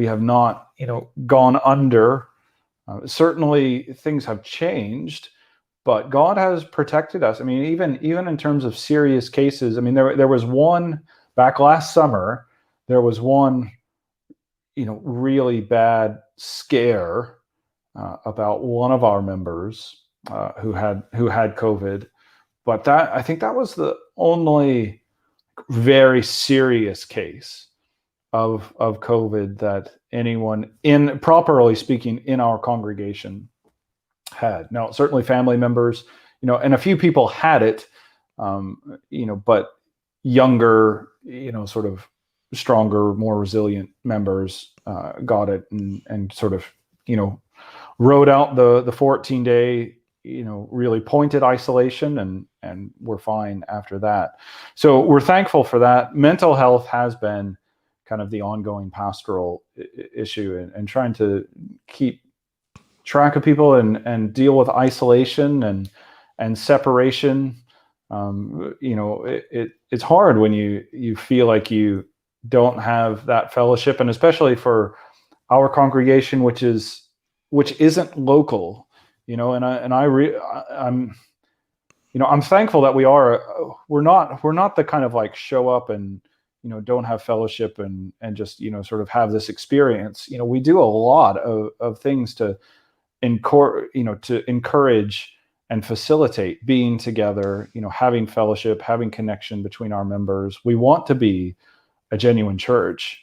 have not, gone under. Certainly, things have changed, but God has protected us. I mean, even in terms of serious cases. I mean, there was one back last summer. There was one, really bad scare about one of our members who had COVID. But I think that was the only very serious case of COVID that anyone, properly speaking, in our congregation had. Now, certainly family members, and a few people had it, but younger, sort of stronger, more resilient members got it and sort of, rode out the 14-day, really pointed isolation and we're fine after that. So we're thankful for that. Mental health has been kind of the ongoing pastoral issue and trying to keep track of people and deal with isolation and separation. It's hard when you feel like you don't have that fellowship, and especially for our congregation, which isn't local, I'm thankful that we're not the kind of like show up and don't have fellowship and just sort of have this experience. We do a lot of things to encourage and facilitate being together, having fellowship, having connection between our members. We want to be a genuine church,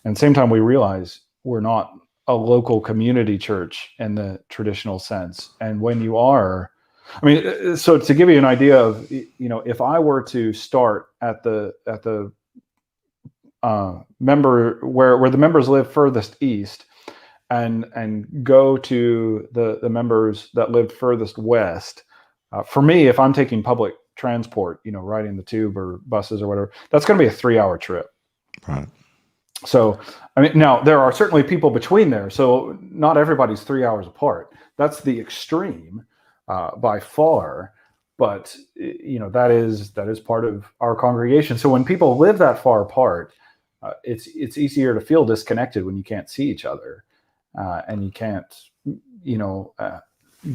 and at the same time we realize we're not a local community church in the traditional sense. And when you are, I mean, so to give you an idea of, if I were to start at the member where the members live furthest east and go to the members that live furthest west, for me, if I'm taking public transport, riding the tube or buses or whatever, that's going to be a 3-hour trip.
Right.
So, I mean, now there are certainly people between there, so not everybody's 3 hours apart. That's the extreme by far, but that is part of our congregation. So when people live that far apart, it's easier to feel disconnected when you can't see each other, and you can't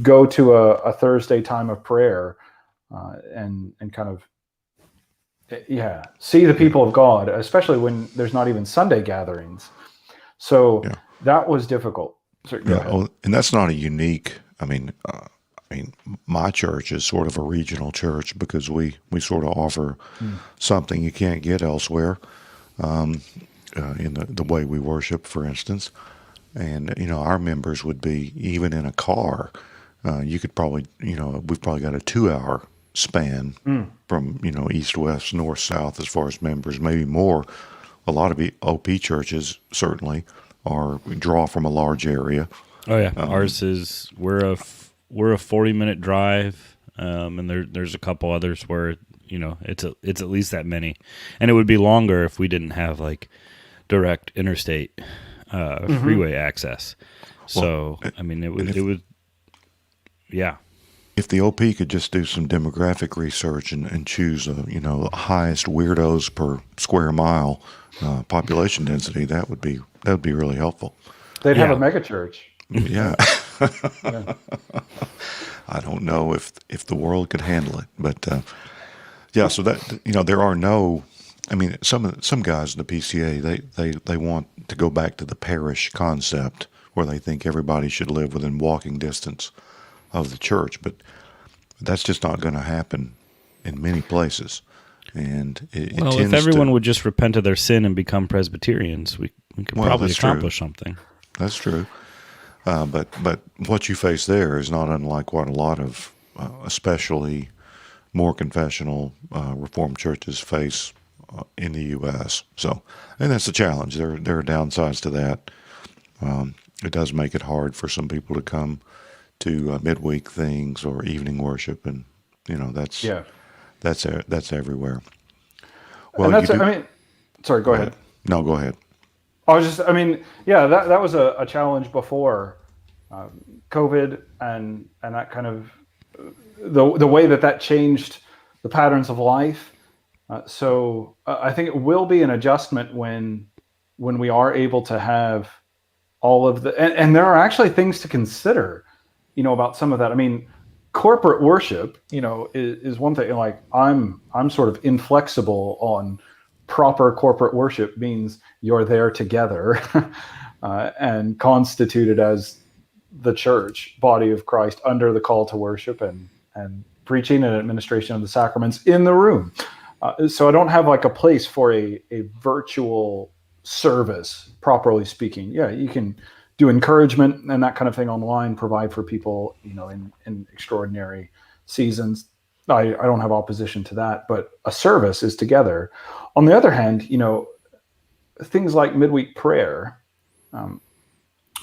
go to a Thursday time of prayer and kind of see the people of God, especially when there's not even Sunday gatherings. So that was difficult.
Well, and that's not a unique. I mean, my church is sort of a regional church because we sort of offer something you can't get elsewhere in the way we worship, for instance. And our members would be, even in a car, you could probably we've probably got a 2-hour span from east, west, north, south as far as members, maybe more. A lot of OP churches certainly draw from a large area.
Oh yeah, ours is we're a 40-minute drive, and there's a couple others where it's at least that many, and it would be longer if we didn't have like direct interstate freeway access. So I mean, it would yeah.
If the OP could just do some demographic research and choose the highest weirdos per square mile population density, that would be really helpful.
They'd have a mega church.
Yeah. I don't know if the world could handle it, but so that there are no I mean, some guys in the PCA, they want to go back to the parish concept where they think everybody should live within walking distance of the church, but that's just not going to happen in many places. And it
Well,
tends
if everyone
to,
would just repent of their sin and become Presbyterians, we could
Well,
probably
that's true.
accomplish something.
That's true. But what you face there is not unlike what a lot of, especially more confessional Reformed churches face in the U.S. So, and that's a challenge. There are downsides to that. It does make it hard for some people to come to midweek things or evening worship, and that's
Yeah.
that's everywhere.
And
Well,
that's,
you do.
I mean, sorry, go ahead.
No, go ahead.
I mean, yeah, that was a challenge before COVID and that kind of the way that changed the patterns of life. So I think it will be an adjustment when we are able to have all of the, and there are actually things to consider, about some of that. I mean, corporate worship, is one thing. Like I'm sort of inflexible on proper corporate worship means you're there together and constituted as the church body of Christ under the call to worship and preaching and administration of the sacraments in the room. So I don't have like a place for a virtual service, properly speaking. Yeah, you can do encouragement and that kind of thing online, provide for people, in extraordinary seasons. I don't have opposition to that, but a service is together. On the other hand, things like midweek prayer,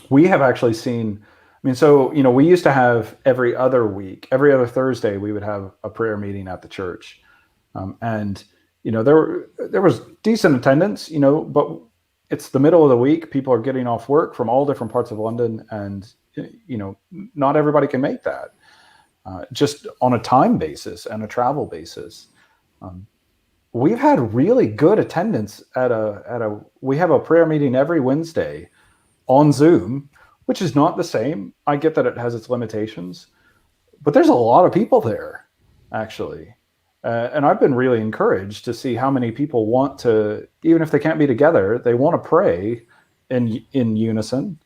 we have actually seen, I mean, so, we used to have every other Thursday, we would have a prayer meeting at the church. And, there was decent attendance, but it's the middle of the week. People are getting off work from all different parts of London, and, not everybody can make that. Just on a time basis and a travel basis. We've had really good attendance we have a prayer meeting every Wednesday on Zoom, which is not the same. I get that it has its limitations, but there's a lot of people there, actually. And I've been really encouraged to see how many people want to, even if they can't be together, they want to pray in unison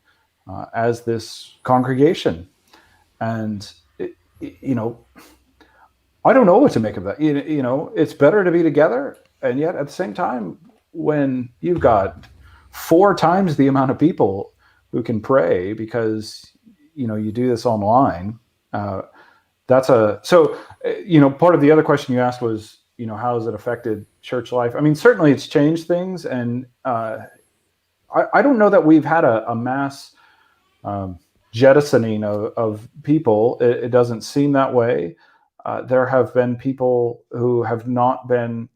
as this congregation. And, I don't know what to make of that. It's better to be together. And yet at the same time, when you've got 4 times the amount of people who can pray because, you do this online, so, part of the other question you asked was, how has it affected church life? I mean, certainly it's changed things. And I don't know that we've had a mass jettisoning of people. It doesn't seem that way. There have been people who have not been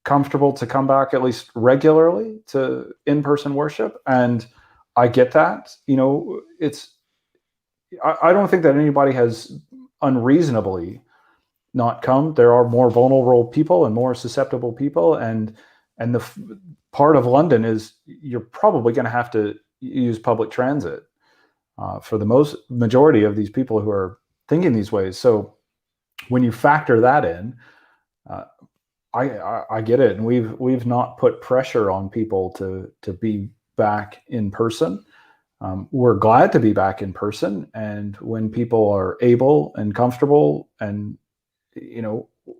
comfortable to come back at least regularly to in-person worship. And I get that. I don't think that anybody has unreasonably not come. There are more vulnerable people and more susceptible people. And the part of London is you're probably going to have to use public transit for the majority of these people who are thinking these ways. So when you factor that in, I get it, and we've not put pressure on people to be back in person. We're glad to be back in person, and when people are able and comfortable, and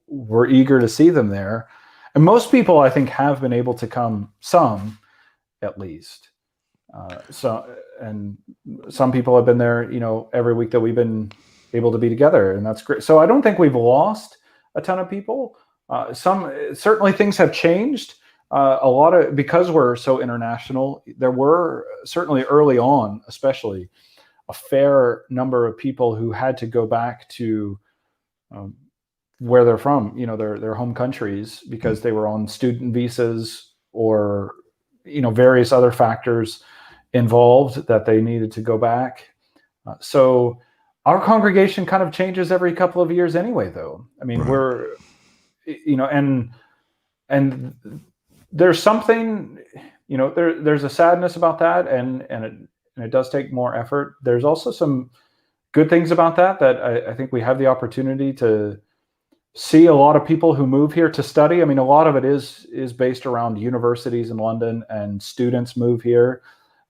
we're eager to see them there. And most people, I think, have been able to come, some at least. And some people have been there, every week that we've been able to be together, and that's great. So I don't think we've lost a ton of people. Certainly things have changed a lot because we're so international. There were certainly early on, especially, a fair number of people who had to go back to where they're from, their home countries, because they were on student visas or various other factors involved that they needed to go back. So our congregation kind of changes every couple of years anyway, though. I mean, we're, and there's something, there's a sadness about that, and it does take more effort. There's also some good things about that I think we have the opportunity to see a lot of people who move here to study. I mean, a lot of it is based around universities in London, and students move here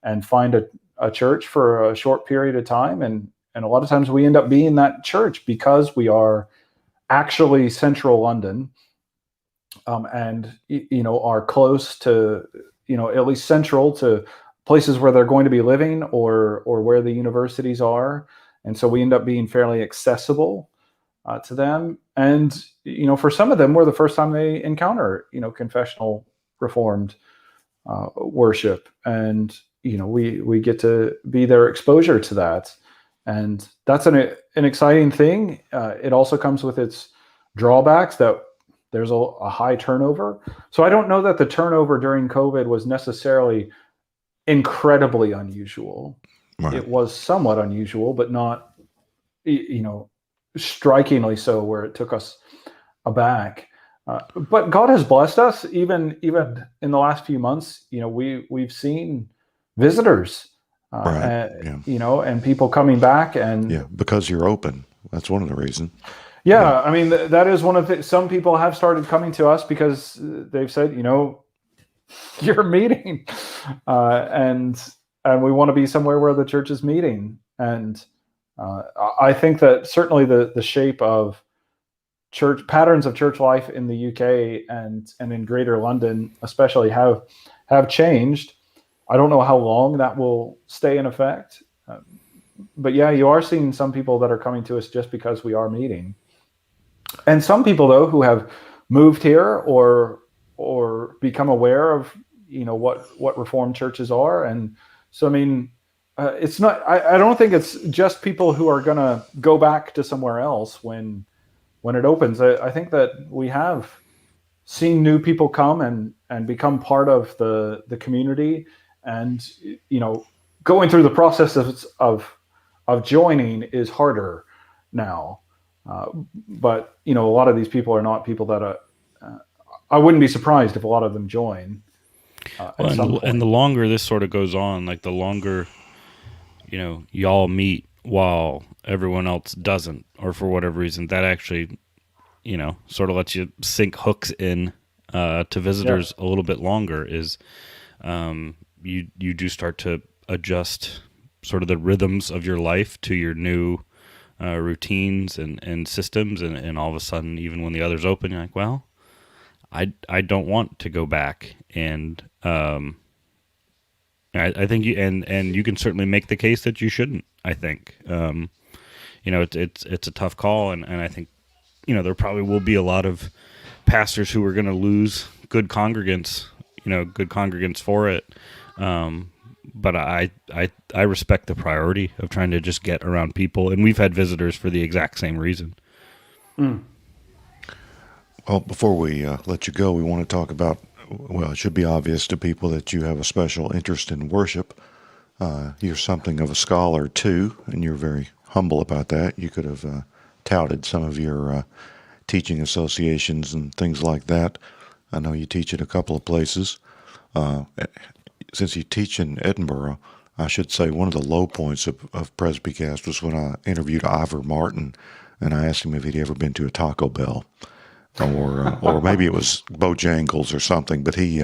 and find a church for a short period of time, and a lot of times we end up being that church because we are actually central London, and are close to, at least central to places where they're going to be living, or where the universities are, and so we end up being fairly accessible to them. And for some of them, we're the first time they encounter confessional Reformed worship, and we get to be their exposure to that, and that's an exciting thing. It also comes with its drawbacks, that there's a high turnover. So I don't know that the turnover during COVID was necessarily incredibly unusual.
Right.
It was somewhat unusual, but not strikingly so, where it took us aback. But God has blessed us, even in the last few months. We've seen visitors,
Right.
and people coming back, and
Yeah, because you're open. That's one of the reasons.
yeah, I mean, that is one of it. Some people have started coming to us because they've said, you're meeting, and we want to be somewhere where the church is meeting. And I think that certainly the shape of church patterns of church life in the UK and in Greater London especially have changed. I don't know how long that will stay in effect, but yeah, you are seeing some people that are coming to us just because we are meeting, and some people though who have moved here or become aware of what Reformed churches are. And so I mean, it's not. I don't think it's just people who are going to go back to somewhere else when it opens. I think that we have seen new people come and become part of the community, and going through the process of joining is harder now. But a lot of these people are not people that I wouldn't be surprised if a lot of them join.
And the longer this sort of goes on, like the longer y'all meet while everyone else doesn't, or for whatever reason, that actually sort of lets you sink hooks in to visitors a little bit longer, is you do start to adjust sort of the rhythms of your life to your new routines and systems, and all of a sudden, even when the others open, you're like, well, I don't want to go back. And I think you and you can certainly make the case that you shouldn't. I think it's a tough call, and I think there probably will be a lot of pastors who are going to lose good congregants for it. But I respect the priority of trying to just get around people, and we've had visitors for the exact same reason.
Well, before we let you go, we want to talk about, well, it should be obvious to people that you have a special interest in worship. You're something of a scholar, too, and you're very humble about that. You could have touted some of your teaching associations and things like that. I know you teach at a couple of places. Since you teach in Edinburgh, I should say one of the low points of Presbycast was when I interviewed Ivor Martin, and I asked him if he'd ever been to a Taco Bell. Or maybe it was Bojangles or something, but he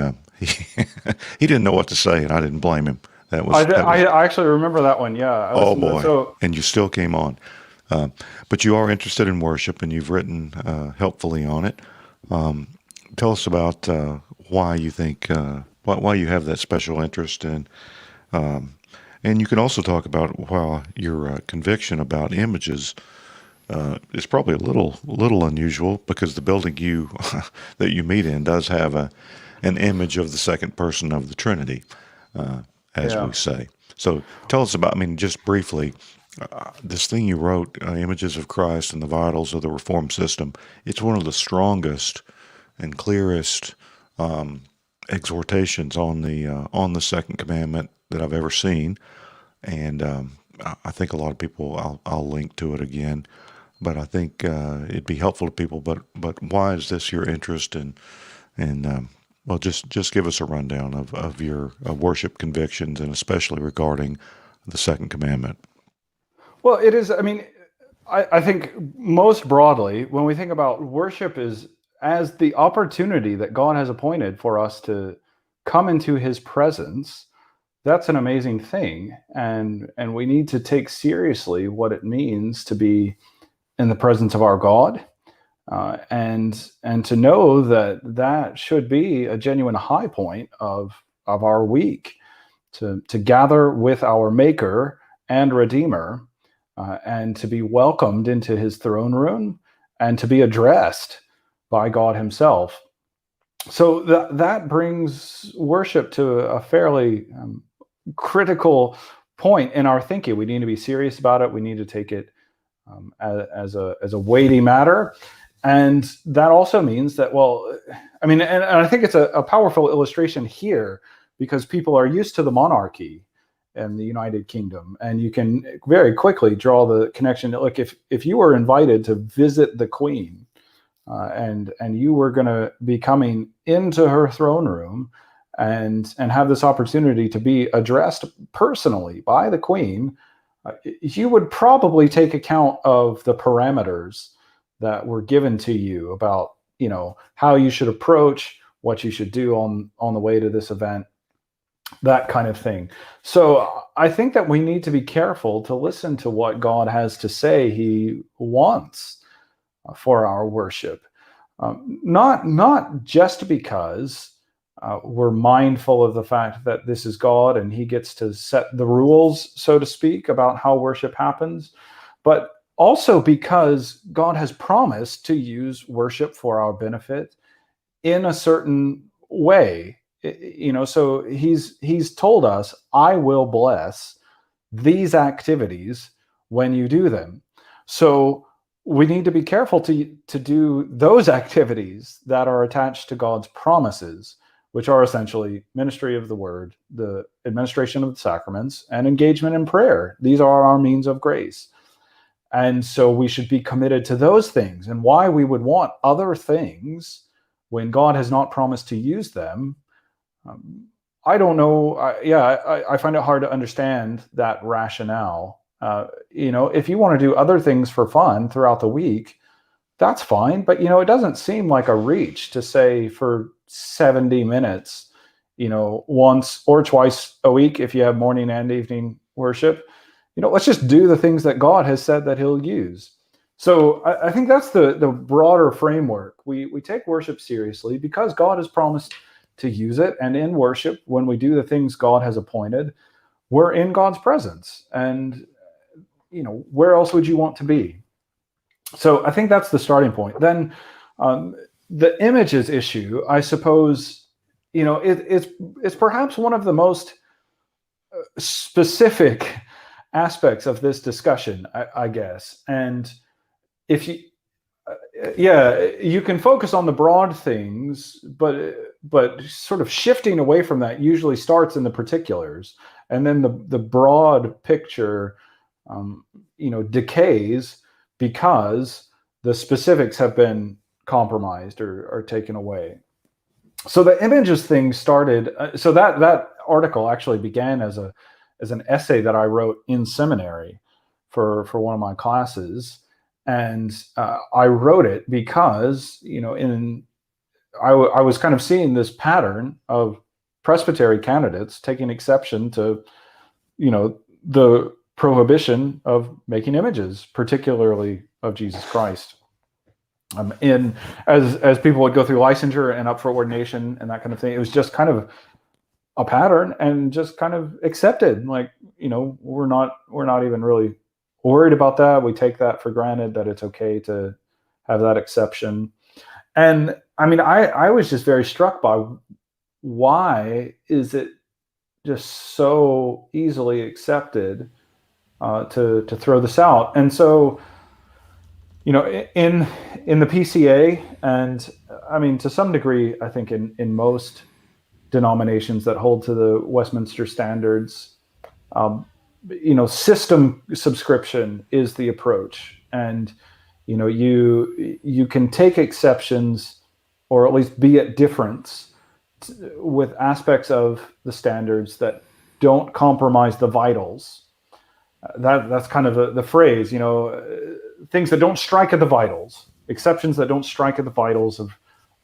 didn't know what to say, and I didn't blame him.
I actually remember that one. Yeah.
Oh boy! And you still came on, but you are interested in worship, and you've written helpfully on it. Tell us about why you think why you have that special interest, and you can also talk about why your conviction about images. It's probably a little unusual, because the building that you meet in does have an image of the second person of the Trinity, as we say. So tell us about, just briefly, this thing you wrote, Images of Christ and the Vitals of the Reformed System. It's one of the strongest and clearest exhortations on the Second Commandment that I've ever seen, and I think a lot of people. I'll link to it again. But I think it'd be helpful to people. But why is this your interest? And well, just give us a rundown of your worship convictions, and especially regarding the Second Commandment.
Well, it is. I mean, I think most broadly, when we think about worship is as the opportunity that God has appointed for us to come into his presence, that's an amazing thing. And we need to take seriously what it means to be in the presence of our God. And to know that that should be a genuine high point of our week, to gather with our Maker and Redeemer, and to be welcomed into his throne room and to be addressed by God himself. So that brings worship to a fairly critical point in our thinking. We need to be serious about it. We need to take it as a weighty matter. And that also means that, well, I mean, and I think it's a powerful illustration here because people are used to the monarchy in the United Kingdom, and you can very quickly draw the connection. Look, if you were invited to visit the Queen, and you were going to be coming into her throne room and have this opportunity to be addressed personally by the Queen, you would probably take account of the parameters that were given to you about, how you should approach, what you should do on the way to this event, that kind of thing. So I think that we need to be careful to listen to what God has to say he wants for our worship. Not just because we're mindful of the fact that this is God and he gets to set the rules, so to speak, about how worship happens, but also because God has promised to use worship for our benefit in a certain way. So he's told us, I will bless these activities when you do them. So we need to be careful to do those activities that are attached to God's promises, which are essentially ministry of the word, the administration of the sacraments, and engagement in prayer. These are our means of grace. And so we should be committed to those things. And why we would want other things when God has not promised to use them, I don't know. I find it hard to understand that rationale. If you want to do other things for fun throughout the week, that's fine. But, it doesn't seem like a reach to say for 70 minutes, once or twice a week, if you have morning and evening worship, let's just do the things that God has said that he'll use. So I think that's the broader framework. We take worship seriously because God has promised to use it. And in worship, when we do the things God has appointed, we're in God's presence. And, where else would you want to be? So I think that's the starting point. Then the images issue, I suppose, it's perhaps one of the most specific aspects of this discussion, I guess. And if you can focus on the broad things, but sort of shifting away from that usually starts in the particulars, and then the broad picture, decays because the specifics have been compromised or taken away. So the images thing started. So that article actually began as an essay that I wrote in seminary for one of my classes. And I wrote it because, I was kind of seeing this pattern of presbytery candidates taking exception to, the prohibition of making images, particularly of Jesus Christ. As people would go through licensure and up for ordination and that kind of thing, it was just kind of a pattern and just kind of accepted. Like, we're not even really worried about that. We take that for granted that it's okay to have that exception. And I mean, I was just very struck by why is it just so easily accepted to throw this out. And so, in the PCA, and I mean, to some degree, I think in most denominations that hold to the Westminster standards, system subscription is the approach. And, you can take exceptions or at least be at difference with aspects of the standards that don't compromise the vitals. That's kind of the phrase, things that don't strike at the vitals, exceptions that don't strike at the vitals of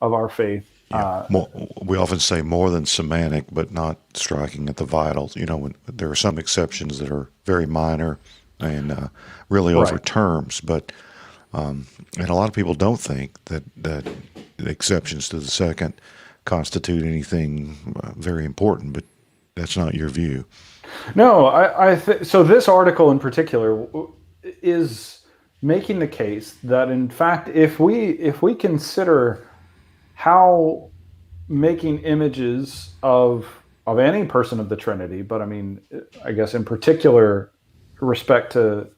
our faith.
We often say more than semantic, but not striking at the vitals. When there are some exceptions that are very minor and really over terms, but and a lot of people don't think that the exceptions to the second constitute anything very important, but that's not your view.
No, so this article in particular is making the case that, in fact, if we consider how making images of any person of the Trinity, but I mean, I guess in particular respect to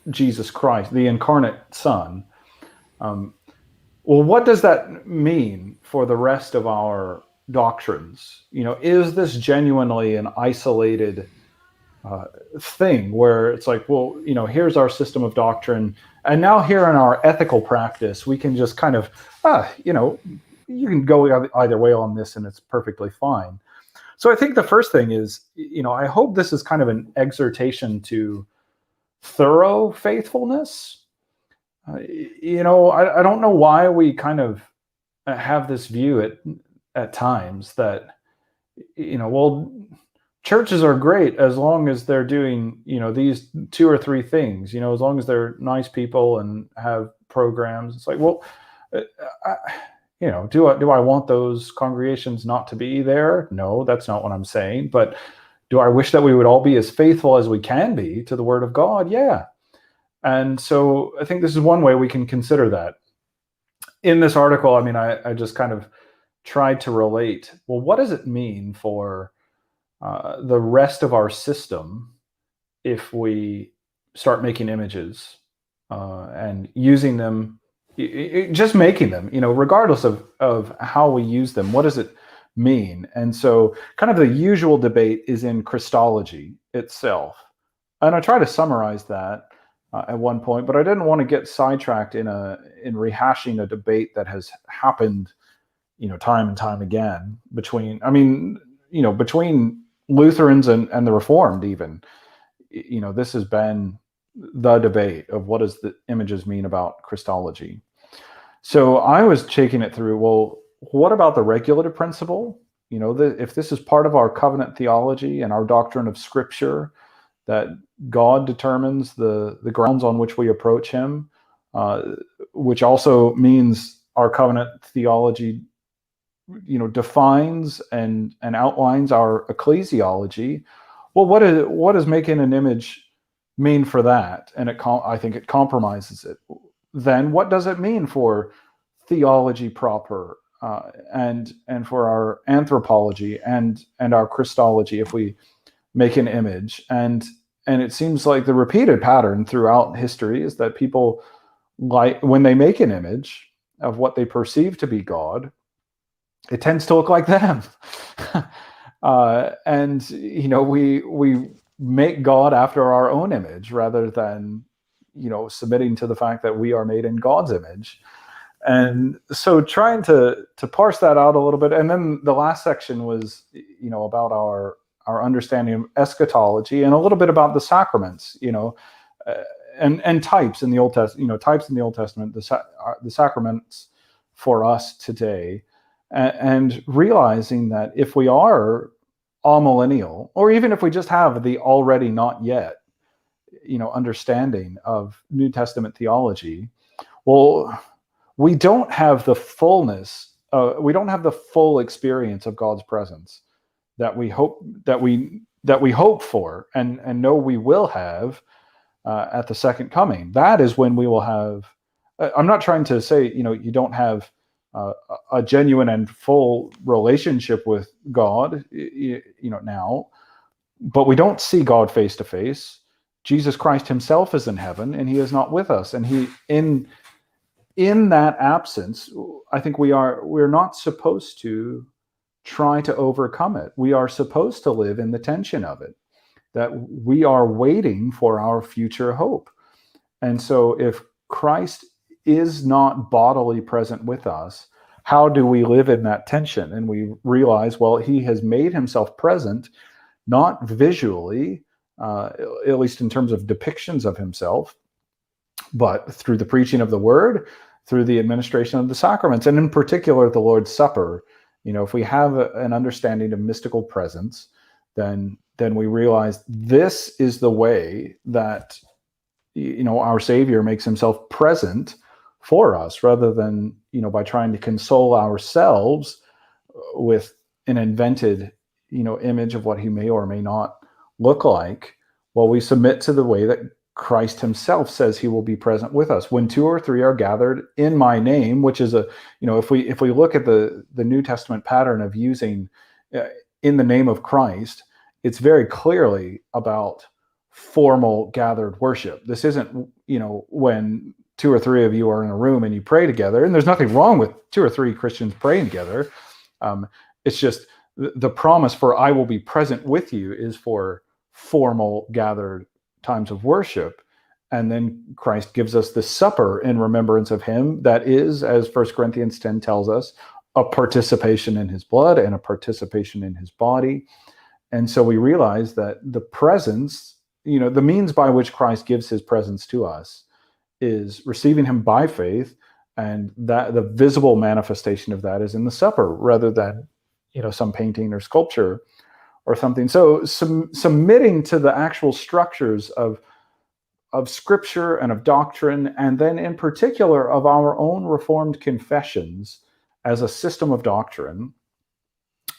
Jesus Christ, the incarnate Son, well, what does that mean for the rest of our doctrines? Is this genuinely an isolated thing where it's like, well, here's our system of doctrine, and now here in our ethical practice, we can just kind of, you can go either way on this and it's perfectly fine. So I think the first thing is, I hope this is kind of an exhortation to thorough faithfulness. I don't know why we kind of have this view at times that, well, churches are great as long as they're doing, these 2 or 3 things, as long as they're nice people and have programs. It's like, well, do I want those congregations not to be there? No, that's not what I'm saying. But do I wish that we would all be as faithful as we can be to the Word of God? Yeah. And so I think this is one way we can consider that. In this article, I mean, I just kind of tried to relate, well, what does it mean for the rest of our system if we start making images and using them, just making them, regardless of how we use them? What does it mean? And so kind of the usual debate is in Christology itself. And I try to summarize that at one point, but I didn't want to get sidetracked in rehashing a debate that has happened, time and time again between Lutherans and the Reformed even. This has been the debate of what does the images mean about Christology. So I was taking it through, well, what about the regulative principle? If this is part of our covenant theology and our doctrine of Scripture, that God determines the grounds on which we approach Him, which also means our covenant theology, defines and outlines our ecclesiology. Well, what does making an image mean for that? And I think it compromises it. Then what does it mean for theology proper, and for our anthropology and our Christology if we make an image? And it seems like the repeated pattern throughout history is that people, like, when they make an image of what they perceive to be God, it tends to look like them. And we make God after our own image rather than submitting to the fact that we are made in God's image. And so trying to parse that out a little bit. And then the last section was about our understanding of eschatology and a little bit about the sacraments, and types in the Old Testament, the sacraments for us today, and realizing that if we are amillennial, or even if we just have the already not yet, understanding of New Testament theology, well, we don't have the fullness, we don't have the full experience of God's presence that we hope for and know we will have at the second coming. That is when we will have. I'm not trying to say you don't have a genuine and full relationship with God, now, but we don't see God face to face. Jesus Christ Himself is in heaven, and He is not with us, and He in that absence, I think we're not supposed to try to overcome it. We are supposed to live in the tension of it, that we are waiting for our future hope. And so if Christ is not bodily present with us, how do we live in that tension? And we realize, well, He has made Himself present, not visually, at least in terms of depictions of Himself, but through the preaching of the word, through the administration of the sacraments, and in particular the Lord's Supper. If we have an understanding of mystical presence, then we realize this is the way that our Savior makes himself present for us, rather than by trying to console ourselves with an invented image of what he may or may not look like. Well, we submit to the way that Christ himself says he will be present with us. When 2 or 3 are gathered in my name, which is if we look at the New Testament pattern of using in the name of Christ, it's very clearly about formal gathered worship. This isn't, when 2 or 3 of you are in a room and you pray together, and there's nothing wrong with 2 or 3 Christians praying together. It's just the promise for I will be present with you is for formal gathered times of worship. And then Christ gives us the supper in remembrance of him. That is, as 1 Corinthians 10 tells us, a participation in his blood and a participation in his body. And so we realize that the presence, the means by which Christ gives his presence to us is receiving him by faith, and that the visible manifestation of that is in the supper, rather than some painting or sculpture or something. So submitting to the actual structures of Scripture and of doctrine, and then in particular of our own Reformed confessions as a system of doctrine.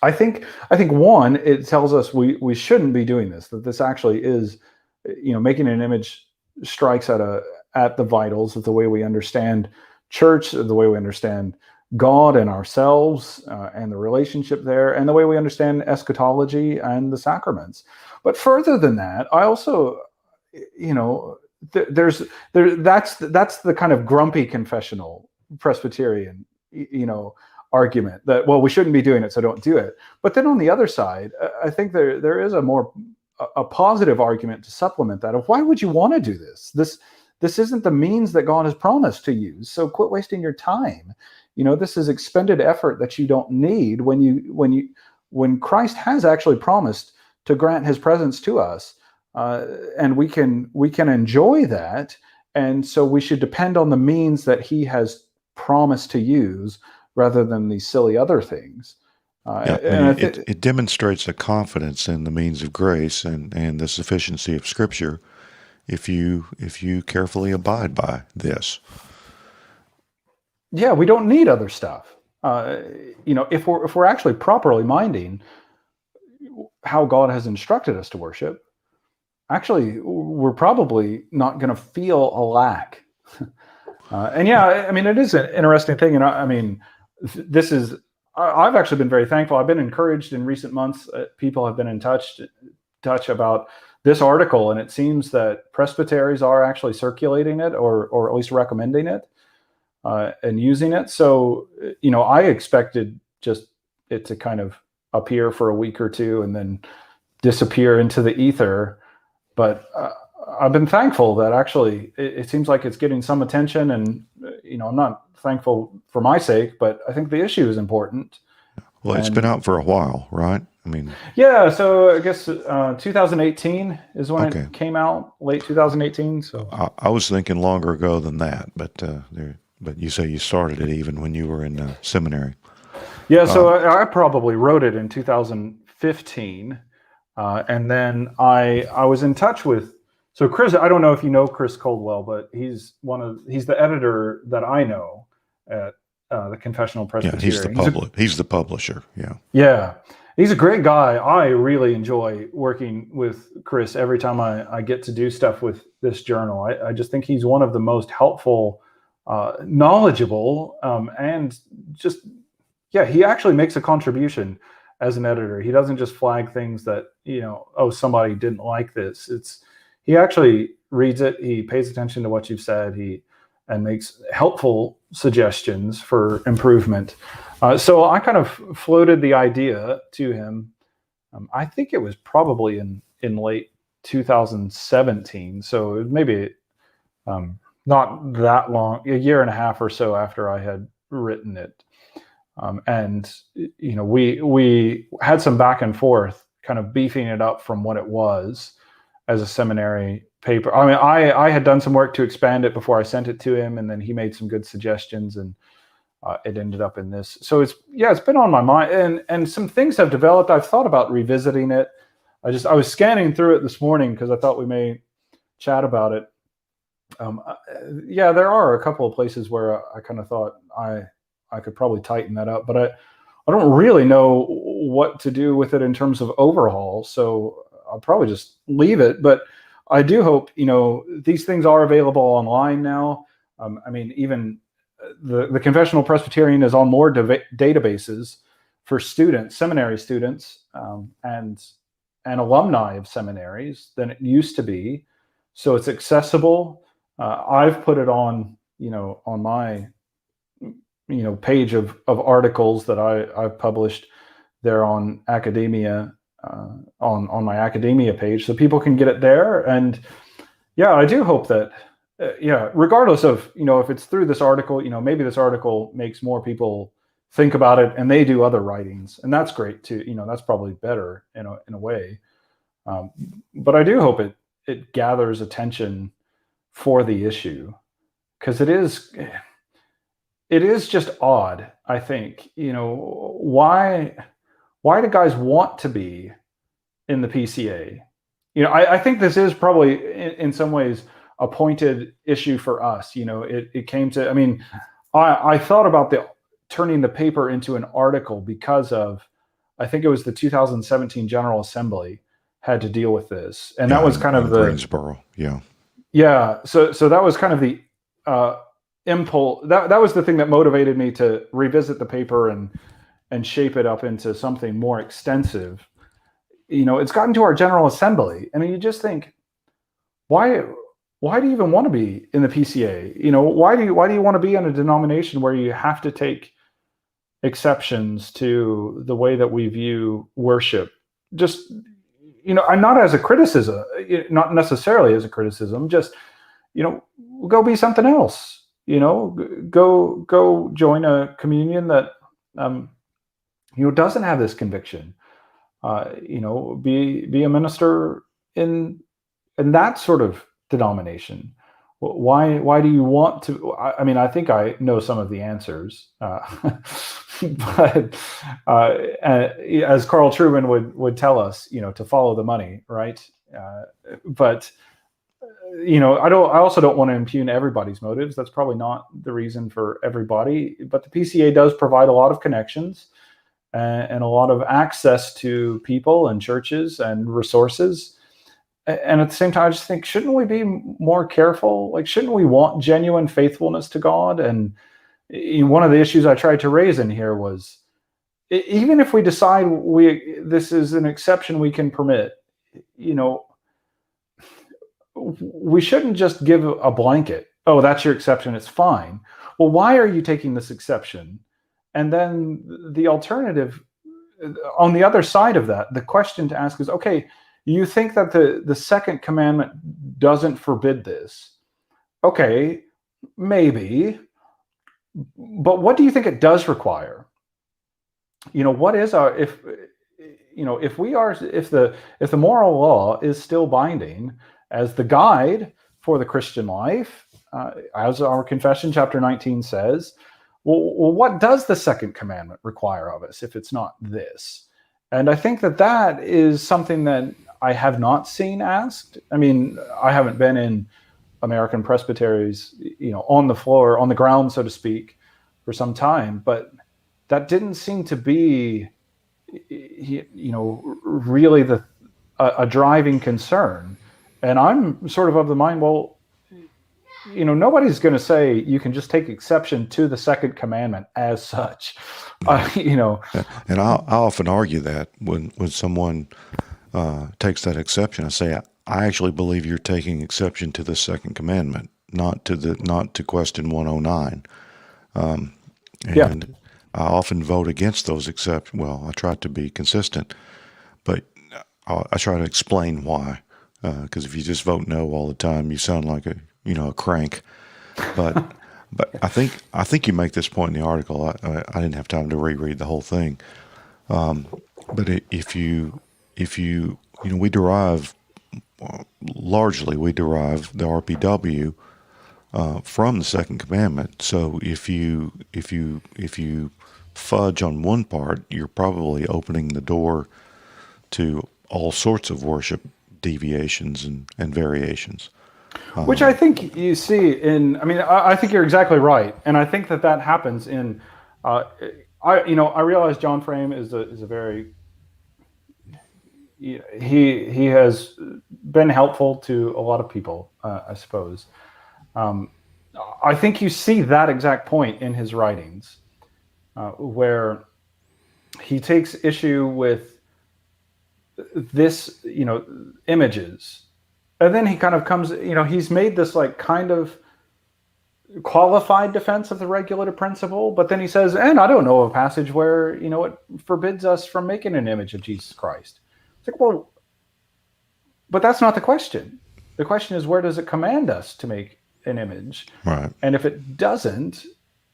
I think one, it tells us we shouldn't be doing this, that this actually is, making an image strikes at the vitals of the way we understand church, the way we understand God and ourselves, and the relationship there, and the way we understand eschatology and the sacraments. But further than that, I also, that's the kind of grumpy confessional Presbyterian, argument that, well, we shouldn't be doing it, so don't do it. But then on the other side, I think there is a positive argument to supplement that of why would you want to do this? This isn't the means that God has promised to use, so quit wasting your time. This is expended effort that you don't need when Christ has actually promised to grant his presence to us, and we can enjoy that. And so we should depend on the means that he has promised to use, rather than these silly other things.
It demonstrates a confidence in the means of grace and the sufficiency of Scripture if you carefully abide by this.
Yeah, we don't need other stuff. If we're actually properly minding how God has instructed us to worship, actually, we're probably not going to feel a lack. It is an interesting thing. I've actually been very thankful. I've been encouraged in recent months. People have been in touch about this article, and it seems that presbyteries are actually circulating it, or at least recommending it, and using it. So, I expected just it to kind of appear for a week or two and then disappear into the ether. But I've been thankful that actually it seems like it's getting some attention, and I'm not thankful for my sake, but I think the issue is important.
Well, it's been out for a while, right?
Yeah. So I guess 2018 is when it came out, late 2018. So
I was thinking longer ago than that, but you say you started it even when you were in seminary.
Yeah. So I probably wrote it in 2015, and then I was in touch with. So Chris, I don't know if you know Chris Coldwell, but he's the editor that I know at the Confessional Presbyterian.
Yeah, he's the publisher. Yeah.
Yeah. He's a great guy. I really enjoy working with Chris every time I get to do stuff with this journal. I just think he's one of the most helpful, knowledgeable, and just, he actually makes a contribution as an editor. He doesn't just flag things that, somebody didn't like this. He actually reads it. He pays attention to what you've said. And makes helpful suggestions for improvement. So I kind of floated the idea to him. I think it was probably in late 2017. So it was maybe not that long, a year and a half or so after I had written it. We had some back and forth, kind of beefing it up from what it was. as a seminary paper. I mean, I had done some work to expand it before I sent it to him, and then he made some good suggestions, and it ended up in this. So it's been on my mind, and some things have developed. I've thought about revisiting it. I was scanning through it this morning because I thought we may chat about it. There are a couple of places where I kind of thought I could probably tighten that up, but I don't really know what to do with it in terms of overhaul. So I'll probably just leave it. But I do hope, these things are available online now. I mean, even the Confessional Presbyterian is on more databases for students, seminary students, and alumni of seminaries than it used to be. So it's accessible. I've put it on, on my, page of articles that I've published there on academia, on my academia page, so people can get it there. And I do hope that, regardless of, if it's through this article, maybe this article makes more people think about it and they do other writings, and that's great too. That's probably better in a way. But I do hope it gathers attention for the issue, because it is just odd. I think, why do guys want to be in the PCA? I think this is probably in some ways a pointed issue for us. It came to, I mean, I thought about turning the paper into an article because of, I think it was the 2017 General Assembly had to deal with this. And that was kind of the
Greensboro. Yeah.
Yeah. So that was kind of the impulse. That was the thing that motivated me to revisit the paper and shape it up into something more extensive. It's gotten to our General Assembly. I mean, you just think, why do you even want to be in the PCA? Why do you want to be in a denomination where you have to take exceptions to the way that we view worship? Just, I'm not as a criticism, not necessarily as a criticism, just, go be something else, go join a communion that, doesn't have this conviction, be a minister in that sort of denomination. Why do you want to? I mean, I think I know some of the answers, but as Carl Trueman would tell us, to follow the money, right? But I also don't want to impugn everybody's motives. That's probably not the reason for everybody. But the PCA does provide a lot of connections and a lot of access to people and churches and resources. And at the same time, I just think, shouldn't we be more careful? Like, shouldn't we want genuine faithfulness to God? And one of the issues I tried to raise in here was, even if we decide this is an exception we can permit, we shouldn't just give a blanket. Oh, that's your exception, it's fine. Well, why are you taking this exception? And then the alternative, on the other side of that, the question to ask is, okay, you think that the second commandment doesn't forbid this. Okay, maybe. But what do you think it does require? What is our, if the moral law is still binding as the guide for the Christian life, as our confession chapter 19 says, well, what does the second commandment require of us if it's not this? And I think that is something that I have not seen asked. I mean, I haven't been in American presbyteries, on the floor, on the ground, so to speak, for some time, but that didn't seem to be, really a driving concern. And I'm sort of the mind, well, nobody's going to say you can just take exception to the second commandment as such,
And I often argue that when someone takes that exception, I say, I actually believe you're taking exception to the second commandment, not to question 109. And I often vote against those exceptions. Well, I try to be consistent, but I try to explain why. Because if you just vote no all the time, you sound like a crank. But I think you make this point in the article. I didn't have time to reread the whole thing. But if you we derive largely we derive the RPW from the second commandment. So if you fudge on one part, you're probably opening the door to all sorts of worship deviations and variations.
Which I think you see in, I mean, I think you're exactly right. And I think that happens in, I realize John Frame is a very, he has been helpful to a lot of people, I suppose. I think you see that exact point in his writings, where he takes issue with this, images. And then he kind of comes, he's made this like kind of qualified defense of the regulative principle, but then he says, and I don't know of a passage where, it forbids us from making an image of Jesus Christ. It's like, well, but that's not the question. The question is, where does it command us to make an image?
Right.
And if it doesn't,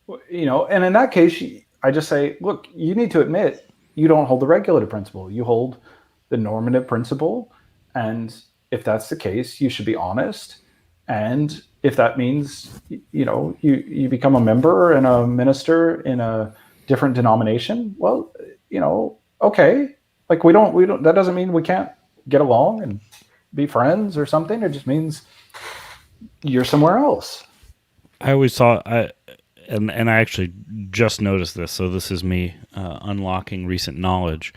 and in that case, I just say, look, you need to admit you don't hold the regulative principle. You hold the normative principle. And if that's the case, you should be honest. And if that means, you become a member and a minister in a different denomination, well, okay. Like we don't, that doesn't mean we can't get along and be friends or something. It just means you're somewhere else.
I always thought, and I actually just noticed this, so this is me unlocking recent knowledge.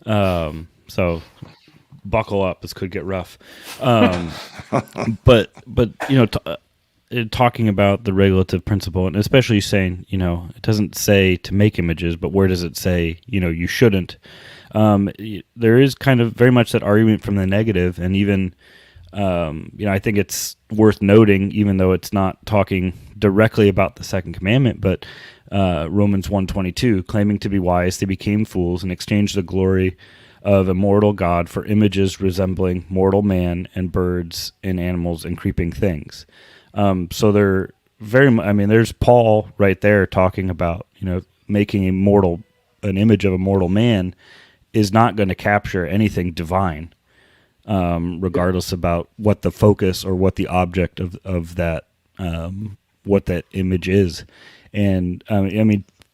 So buckle up, this could get rough. But talking about the regulative principle, and especially saying, it doesn't say to make images, but where does it say, you shouldn't? There is kind of very much that argument from the negative, and even I think it's worth noting, even though it's not talking directly about the second commandment, but Romans 1:22, claiming to be wise, they became fools and exchanged the glory of immortal God for images resembling mortal man and birds and animals and creeping things. So they're there's Paul right there talking about, making an image of a mortal man is not going to capture anything divine. Regardless about what the focus or what the object of that, what that image is. And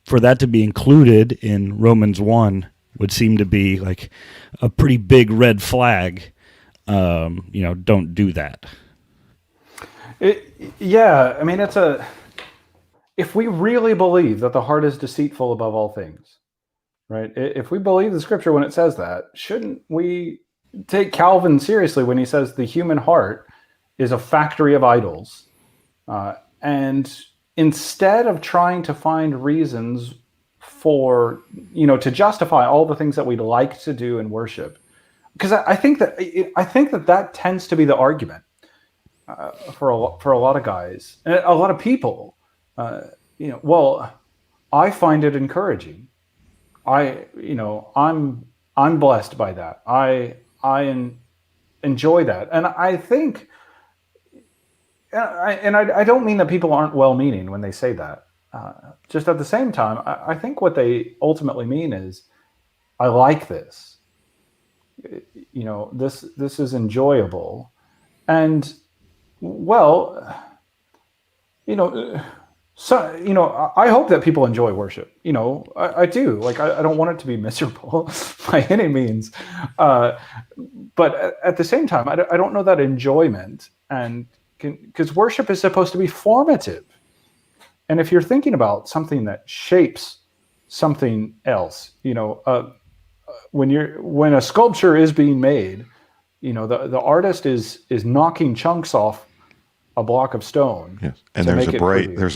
for that to be included in Romans 1 would seem to be like a pretty big red flag. Don't do that.
If we really believe that the heart is deceitful above all things, right? If we believe the scripture when it says that, shouldn't we take Calvin seriously when he says the human heart is a factory of idols? And instead of trying to find reasons for, to justify all the things that we'd like to do in worship, because I think that tends to be the argument for a lot of guys and a lot of people. Well, I find it encouraging. I'm blessed by that. I enjoy that. And I think, I don't mean that people aren't well-meaning when they say that. Just at the same time, I think what they ultimately mean is, I like this. This is enjoyable. And, well, so, I hope that people enjoy worship. I do. Like, I don't want it to be miserable by any means. But at the same time, I don't know that enjoyment, and because worship is supposed to be formative. And if you're thinking about something that shapes something else, when a sculpture is being made, the artist is knocking chunks off a block of stone.
Yes, and there's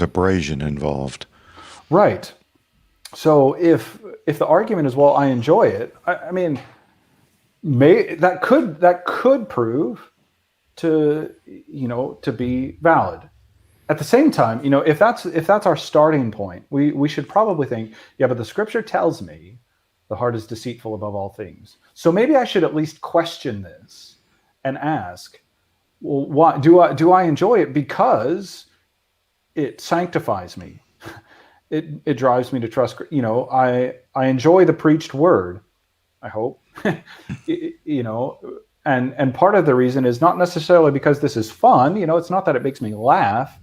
abrasion involved.
Right. So if the argument is, well, I enjoy it, that could prove to be valid. At the same time, if that's our starting point, we should probably think, yeah, but the scripture tells me the heart is deceitful above all things. So maybe I should at least question this and ask, well, why do I enjoy it? Because it sanctifies me. It drives me to trust. I enjoy the preached word, I hope. and part of the reason is not necessarily because this is fun. It's not that it makes me laugh,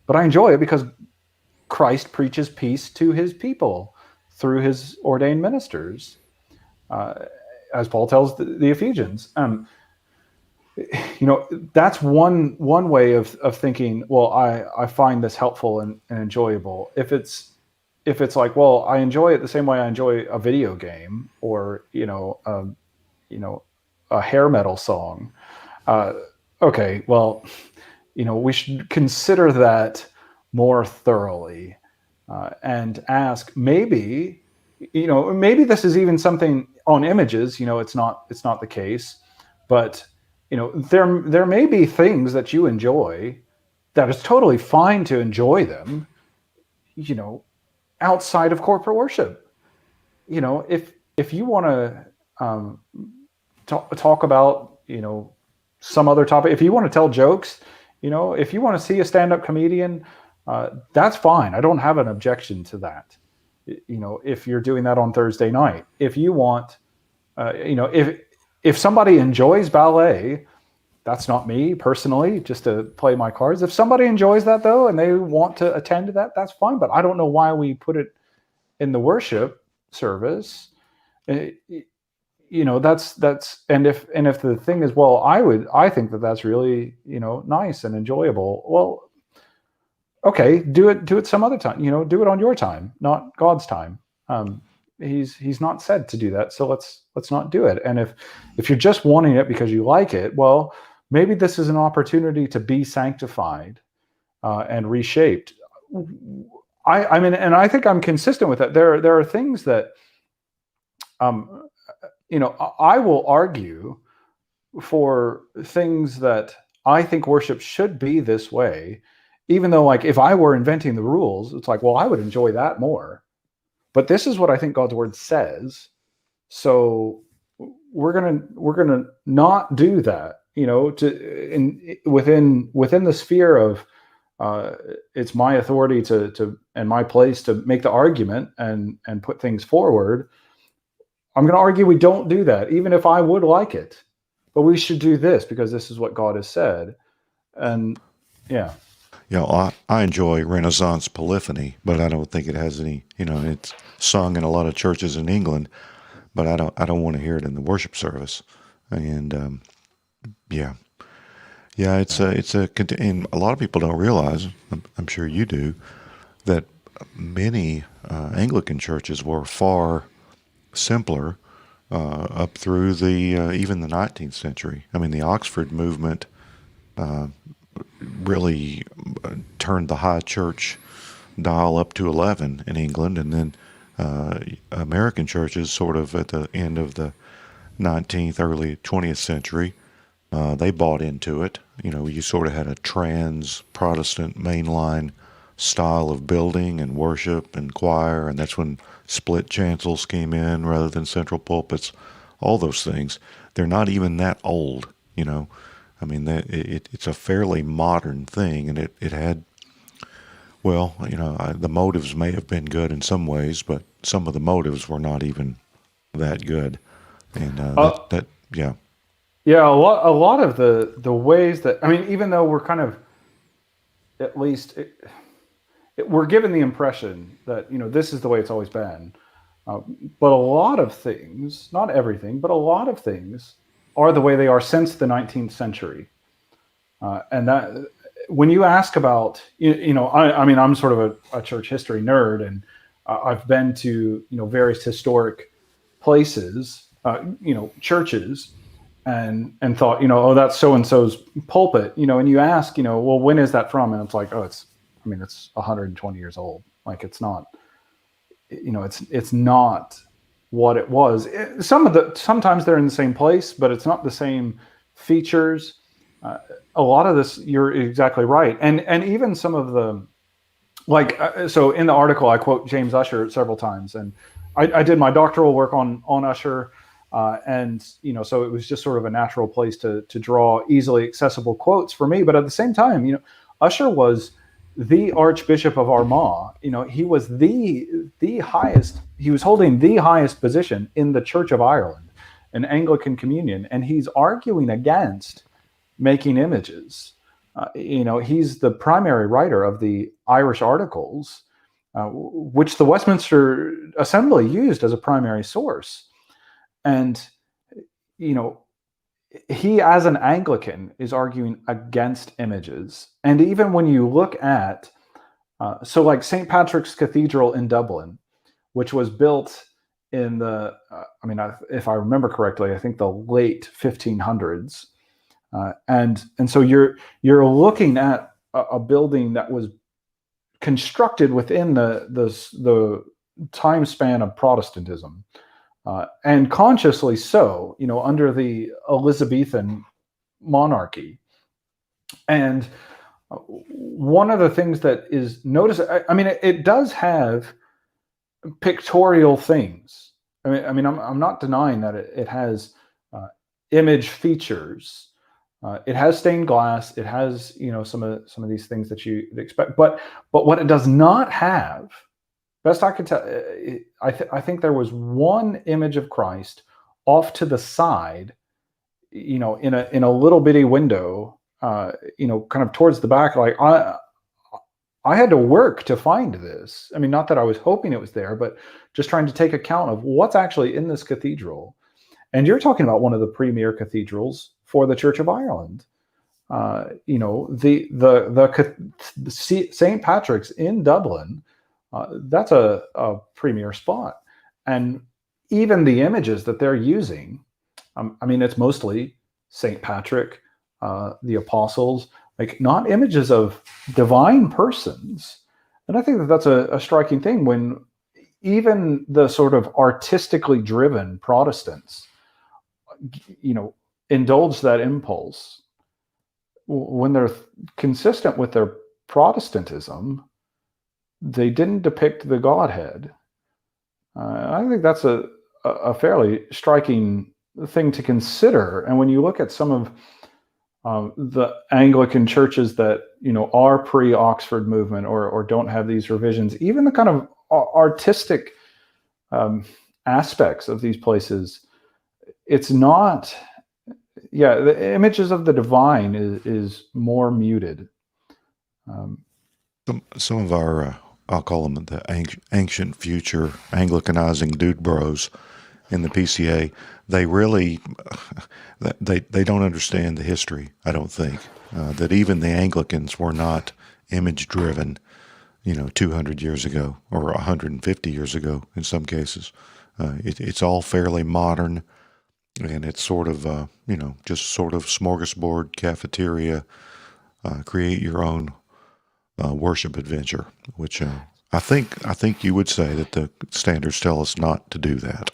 but I enjoy it because Christ preaches peace to his people through his ordained ministers, as Paul tells the Ephesians. That's one way of thinking. Well, I find this helpful and enjoyable. If it's like, well, I enjoy it the same way I enjoy a video game or a hair metal song. Okay, well, we should consider that more thoroughly and ask, maybe this is even something on images. It's not the case, but there may be things that you enjoy that is totally fine to enjoy them, outside of corporate worship. If you want to talk about some other topic, if you want to tell jokes, if you want to see a stand-up comedian, that's fine. I don't have an objection to that. If you're doing that on Thursday night, if you want, if somebody enjoys ballet, that's not me personally, just to play my cards. If somebody enjoys that though, and they want to attend to that, that's fine. But I don't know why we put it in the worship service. That's and if the thing is, well, I think that's really nice and enjoyable. Well, okay, do it some other time. Do it on your time, not God's time. He's not said to do that, so let's not do it. And if you're just wanting it because you like it, well, maybe this is an opportunity to be sanctified and reshaped. I mean, and I think I'm consistent with that. There are things that I will argue for things that I think worship should be this way, even though, like, if I were inventing the rules, it's like, well, I would enjoy that more. But this is what I think God's word says. So we're gonna not do that, within the sphere of it's my authority to and my place to make the argument and put things forward. I'm going to argue we don't do that, even if I would like it. But we should do this because this is what God has said. And yeah.
I enjoy Renaissance polyphony, but I don't think it has any, it's sung in a lot of churches in England, but I don't want to hear it in the worship service. And and a lot of people don't realize, I'm sure you do, that many Anglican churches were far simpler up through even the 19th century. I mean, the Oxford movement really turned the high church dial up to 11 in England, and then American churches sort of at the end of the 19th, early 20th century, they bought into it. You sort of had a trans-Protestant mainline style of building and worship and choir, and that's when split chancels came in rather than central pulpits, all those things. They're not even that old, I mean, it's a fairly modern thing, and it had, well, the motives may have been good in some ways, but some of the motives were not even that good. And yeah.
Yeah, a lot of the ways that, I mean, even though we're kind of, at least, we're given the impression that, this is the way it's always been. But a lot of things, not everything, but a lot of things are the way they are since the 19th century. And that, when you ask about, I mean, I'm sort of a church history nerd, and I've been to, various historic places, churches, and thought, oh, that's so-and-so's pulpit, and you ask, well, when is that from? And it's like, it's 120 years old. Like, it's not, it's not what it was. Sometimes they're in the same place, but it's not the same features. A lot of this, you're exactly right. And even some of the, so in the article, I quote James Ussher several times, and I did my doctoral work on Ussher. And, so it was just sort of a natural place to draw easily accessible quotes for me. But at the same time, Ussher was the Archbishop of Armagh. He was the highest, he was holding the highest position in the Church of Ireland. an Anglican communion, and he's arguing against making images. He's the primary writer of the Irish Articles, which the Westminster Assembly used as a primary source. And, he, as an Anglican, is arguing against images. And even when you look at, like St. Patrick's Cathedral in Dublin, which was built in the, if I remember correctly, I think the late 1500s. And so you're looking at a building that was constructed within the time span of Protestantism. And consciously so, under the Elizabethan monarchy. And one of the things that is noticed, it does have pictorial things. I'm not denying that it has image features. It has stained glass. It has, some of these things that you'd expect. But what it does not have, best I can tell, I think there was one image of Christ off to the side, in a little bitty window, kind of towards the back. Like I had to work to find this. Not that I was hoping it was there, but just trying to take account of what's actually in this cathedral. And you're talking about one of the premier cathedrals for the Church of Ireland. St. Patrick's in Dublin. That's a premier spot. And even the images that they're using, it's mostly St. Patrick, the apostles, like not images of divine persons. And I think that that's a striking thing when even the sort of artistically driven Protestants, indulge that impulse when they're consistent with their Protestantism. They didn't depict the Godhead. I think that's a fairly striking thing to consider. And when you look at some of the Anglican churches that are pre-Oxford movement or don't have these revisions, even the kind of artistic aspects of these places, it's not. Yeah, the images of the divine is more muted.
Some of our, I'll call them the ancient future Anglicanizing dude bros in the PCA, they really, they don't understand the history, I don't think. That even the Anglicans were not image-driven, 200 years ago or 150 years ago in some cases. It's all fairly modern, and it's sort of, just sort of smorgasbord, cafeteria, create your own worship adventure, which I think you would say that the standards tell us not to do that.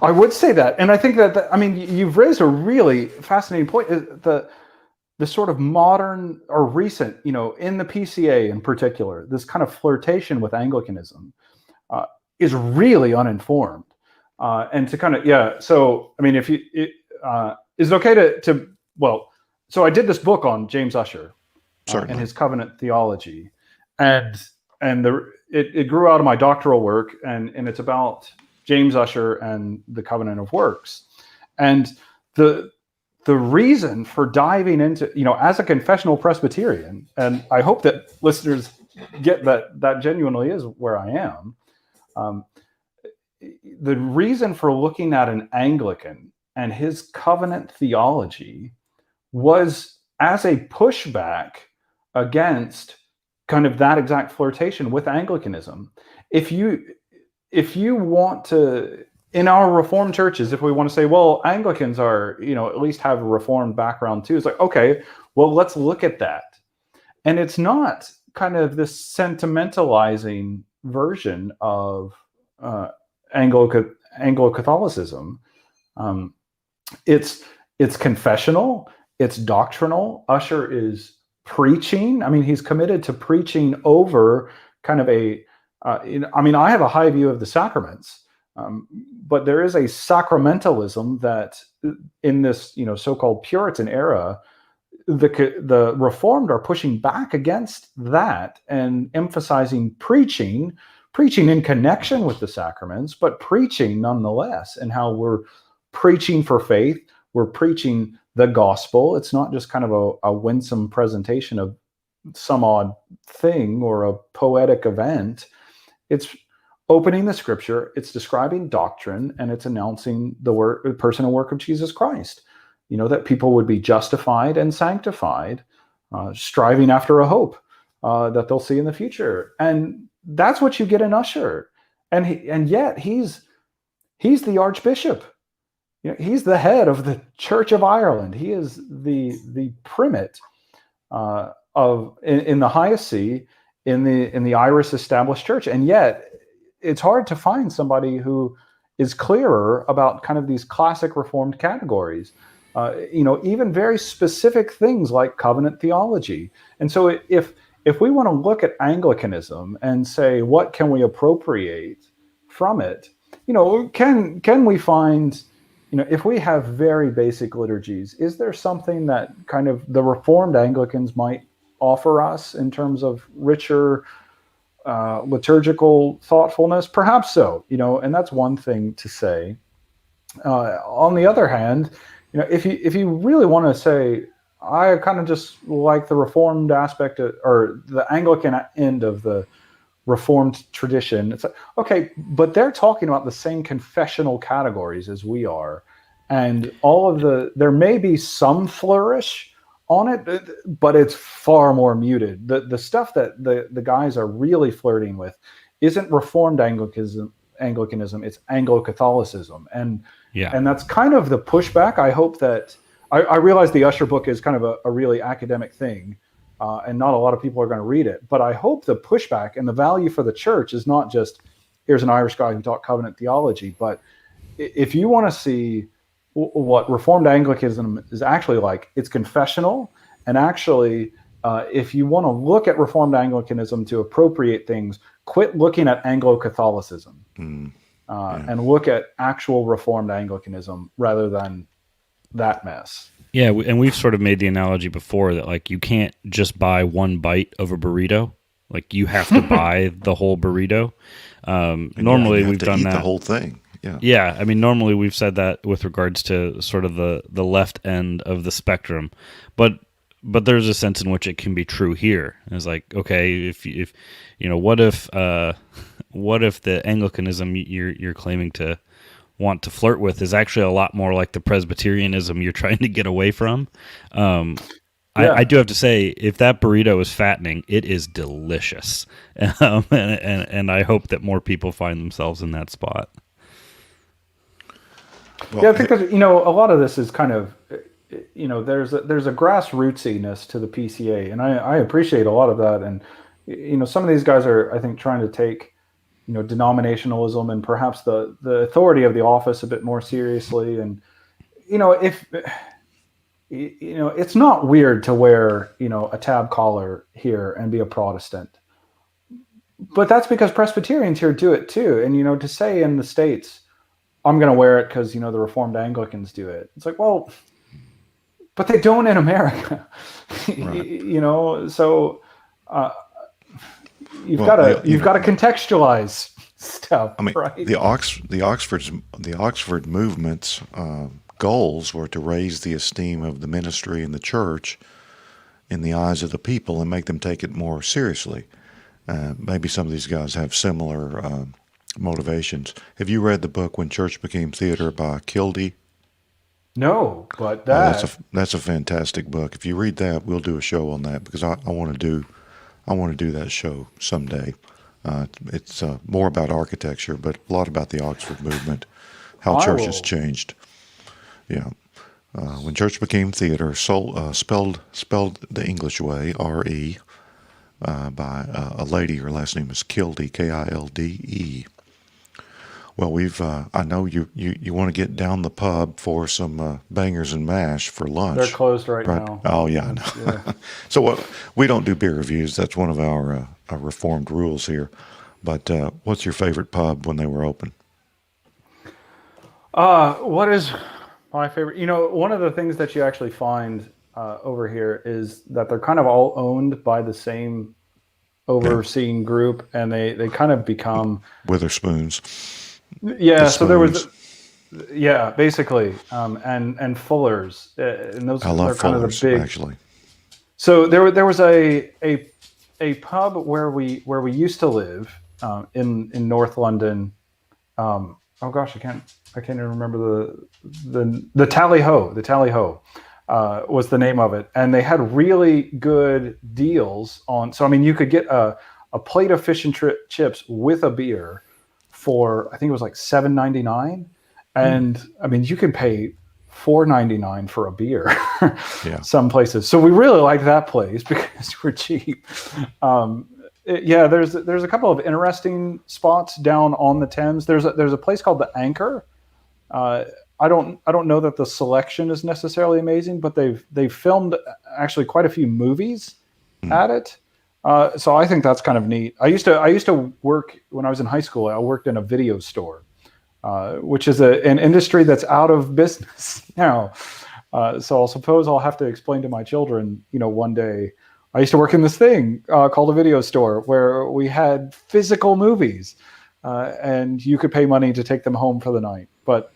I would say that, and I think that you've raised a really fascinating point. The sort of modern or recent, in the PCA in particular, this kind of flirtation with Anglicanism is really uninformed, and to kind of So if you is it okay to so I did this book on James Ussher and his covenant theology, and it grew out of my doctoral work, and it's about James Ussher and the covenant of works. And the reason for diving into, as a confessional Presbyterian, and I hope that listeners get that genuinely is where I am, the reason for looking at an Anglican and his covenant theology was as a pushback against kind of that exact flirtation with Anglicanism. If you want to, in our Reformed churches, if we want to say, well, Anglicans are, at least have a Reformed background too, it's like, okay, well, let's look at that. And it's not kind of this sentimentalizing version of Anglo-Catholicism. It's confessional, it's doctrinal. Ussher is preaching. He's committed to preaching over kind of I have a high view of the sacraments, but there is a sacramentalism that in this, so-called Puritan era, the Reformed are pushing back against that and emphasizing preaching in connection with the sacraments, but preaching nonetheless, and how we're preaching for faith. We're preaching the gospel. It's not just kind of a winsome presentation of some odd thing or a poetic event. It's opening the scripture, it's describing doctrine, and it's announcing the person and work of Jesus Christ. That people would be justified and sanctified, striving after a hope that they'll see in the future. And that's what you get in Usher. And yet he's the Archbishop. He's the head of the Church of Ireland. He is the primate in the highest see in the Irish established church. And yet it's hard to find somebody who is clearer about kind of these classic Reformed categories. Even very specific things like covenant theology. And so if we want to look at Anglicanism and say, what can we appropriate from it? Can we find, if we have very basic liturgies, is there something that kind of the Reformed Anglicans might offer us in terms of richer liturgical thoughtfulness? Perhaps so, and that's one thing to say. On the other hand, if you really want to say, I kind of just like the Reformed aspect or the Anglican end of the Reformed tradition, it's like, okay, but they're talking about the same confessional categories as we are, and there may be some flourish on it, but it's far more muted. The stuff that the guys are really flirting with isn't Reformed Anglicanism, it's Anglo-Catholicism. And that's kind of the pushback. I hope that I realize the Usher book is kind of a really academic thing, and not a lot of people are going to read it. But I hope the pushback and the value for the church is not just, here's an Irish guy who taught covenant theology, but if you want to see what Reformed Anglicanism is actually like, it's confessional. And actually, if you want to look at Reformed Anglicanism to appropriate things, quit looking at Anglo-Catholicism and look at actual Reformed Anglicanism rather than that mess.
Yeah, and we've sort of made the analogy before that, like, you can't just buy one bite of a burrito. Like, you have to buy the whole burrito. Normally, we've done that.
The whole thing. Yeah.
Yeah, I mean, normally we've said that with regards to sort of the left end of the spectrum, but there's a sense in which it can be true here. It's like, okay, if what if the Anglicanism you're claiming to want to flirt with is actually a lot more like the Presbyterianism you're trying to get away from? I do have to say, if that burrito is fattening, it is delicious, and I hope that more people find themselves in that spot.
Well, I think that, a lot of this is kind of, there's a grassrootsiness to the PCA, and I appreciate a lot of that. And, some of these guys are, I think, trying to take, denominationalism and perhaps the authority of the office a bit more seriously. And, if, it's not weird to wear, a tab collar here and be a Protestant. But that's because Presbyterians here do it too. And, to say in the States, I'm going to wear it because, the Reformed Anglicans do it. It's like, well, but they don't in America,
Right.
So you've got to contextualize stuff.
I mean,
right?
the Oxford movement's goals were to raise the esteem of the ministry and the church in the eyes of the people and make them take it more seriously. Maybe some of these guys have similar motivations. Have you read the book When Church Became Theater by Kildee?
No, but that's
a fantastic book. If you read that, we'll do a show on that, because I want to do that show someday. It's more about architecture, but a lot about the Oxford movement, how church has changed. Yeah. When Church Became Theater, spelled the English way, R-E, by a lady. Her last name is Kildee, K-I-L-D-E. Well, I know you want to get down the pub for some bangers and mash for lunch.
They're closed right now.
Oh, yeah, I know. Yeah. So we don't do beer reviews. That's one of our Reformed rules here. But what's your favorite pub when they were open?
What is my favorite? One of the things that you actually find over here is that they're kind of all owned by the same overseeing group, and they kind of become
Witherspoons.
Yeah, so there was Yeah, basically, and Fuller's, and those
I
are
love
kind of the
Fuller's,
big.
actually.
So there was a pub where we used to live in North London. Oh gosh, I can't even remember the Tally Ho. The Tally Ho was the name of it, and they had really good deals on. So I mean, you could get a plate of fish and chips with a beer for, I think it was like $7.99, and I mean you can pay $4.99 for a beer
Yeah.
some places. So we really like that place because we're cheap. Yeah, there's a couple of interesting spots down on the Thames. There's a place called the Anchor. I don't know that the selection is necessarily amazing, but they've filmed actually quite a few movies at it. So I think that's kind of neat. I used to work when I was in high school. I worked in a video store, which is an industry that's out of business now. So I suppose I'll have to explain to my children, one day. I used to work in this thing called a video store where we had physical movies, and you could pay money to take them home for the night. But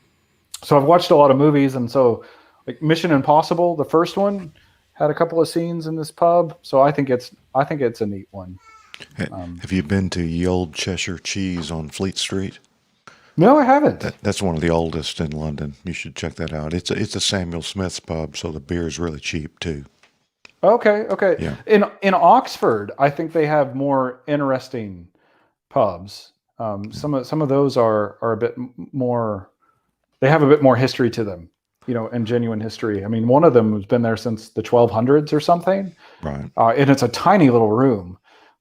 so I've watched a lot of movies, and so like Mission Impossible, the first one, had a couple of scenes in this pub. So I think it's a neat one.
Have you been to Ye Old Cheshire Cheese on Fleet Street?
No, I haven't.
That's one of the oldest in London. You should check that out. It's a Samuel Smith's pub, so the beer is really cheap too.
Okay.
Yeah.
In Oxford, I think they have more interesting pubs. Some of those are a bit more. They have a bit more history to them, and genuine history. I mean, one of them has been there since the 1200s or something.
Right.
And it's a tiny little room,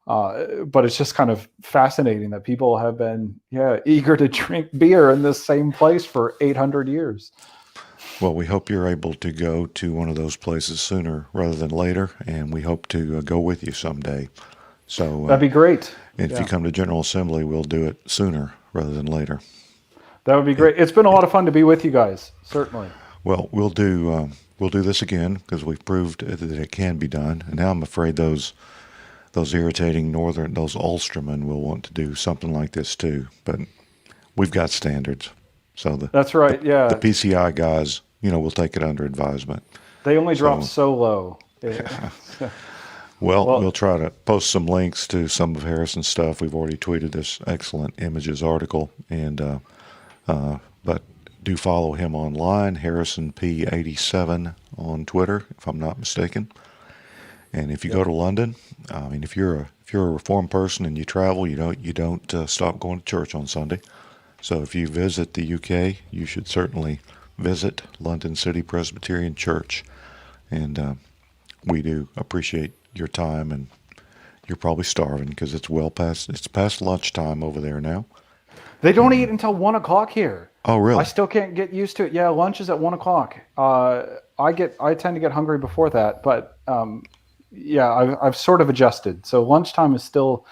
but it's just kind of fascinating that people have been, eager to drink beer in this same place for 800 years.
Well, we hope you're able to go to one of those places sooner rather than later, and we hope to go with you someday. So
that'd be great.
And if you come to General Assembly, we'll do it sooner rather than later.
That would be great. It's been a lot of fun to be with you guys, certainly.
Well, we'll do this again because we've proved that it can be done. And now I'm afraid those irritating those Ulstermen will want to do something like this too. But we've got standards. So
that's right.
The PCI guys, we'll take it under advisement.
They only dropped so low.
Yeah. Well, we'll try to post some links to some of Harrison's stuff. We've already tweeted this excellent images article, and but do follow him online, Harrison P87 on Twitter, if I'm not mistaken. And if you go to London, I mean, if you're a Reformed person and you travel, you don't stop going to church on Sunday. So if you visit the UK, you should certainly visit London City Presbyterian Church, and we do appreciate your time. And you're probably starving because it's past lunchtime over there now.
They don't eat until 1:00 here.
Oh, really?
I still can't get used to it. Yeah, lunch is at 1:00. I tend to get hungry before that, but I've sort of adjusted. So lunchtime is still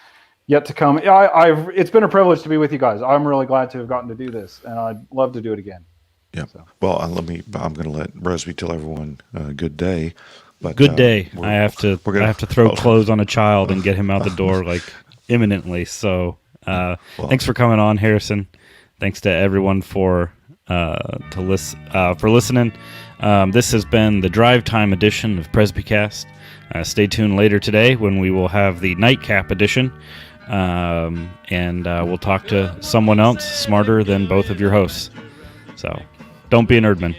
yet to come. It's been a privilege to be with you guys. I'm really glad to have gotten to do this, and I'd love to do it again.
Yeah. So. Well, I'm going to let Presby tell everyone good day. But,
good day. I have to throw clothes on a child and get him out the door like imminently. So thanks for coming on, Harrison. Thanks to everyone for listening. This has been the Drive Time edition of PresbyCast. Stay tuned later today when we will have the Nightcap edition, and we'll talk to someone else smarter than both of your hosts. So don't be an Erdman.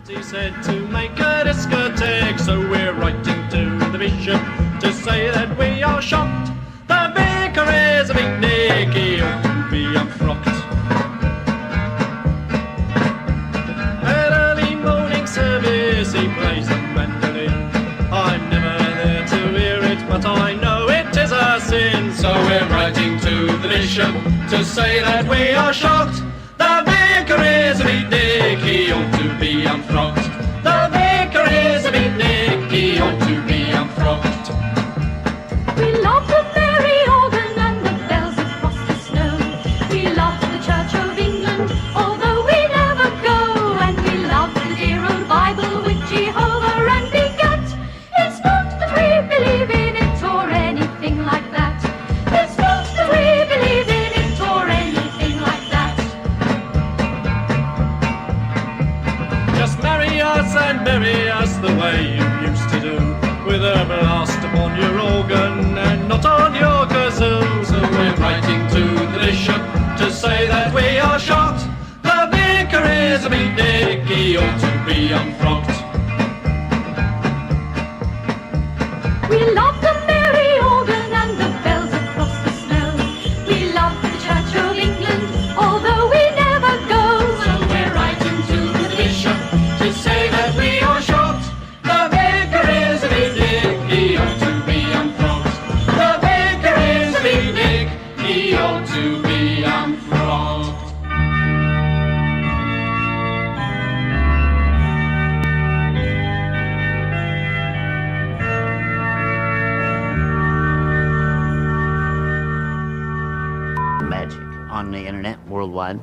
He said to make a discotheque, so we're writing to the bishop to say that we are shocked. The vicar is a big dick, he ought to be unfrocked. At early morning service he plays the mandolin. I'm never there to hear it, but I know it is a sin. So we're writing to the bishop to say that we are shocked. The vicar is a big dick, he ought to be unfrocked. The vicar is a big dick, he ought to be unfrocked.
We love the merry organ and the bells across the snow. We love the Church of England, although we never go. And we love the dear old Bible with Jehovah and begat. It's not that we believe in it or anything like that. It's not that we believe in it or anything like that.
dance and merry as the way you used to do, with a blast upon your organ and not on your kazoo. So we're writing to the bishop to say that we are shocked. The vicar is a big dick, he ought to be unfrocked.
We love the merry organ and the bells across the snow. We love the Church of England, although we never go.
So we're writing to the bishop to say that we are shocked. The vicar is a big dick, he ought to be unfrocked. The vicar is a big dick, he ought to be unfrocked.
Magic on the internet worldwide.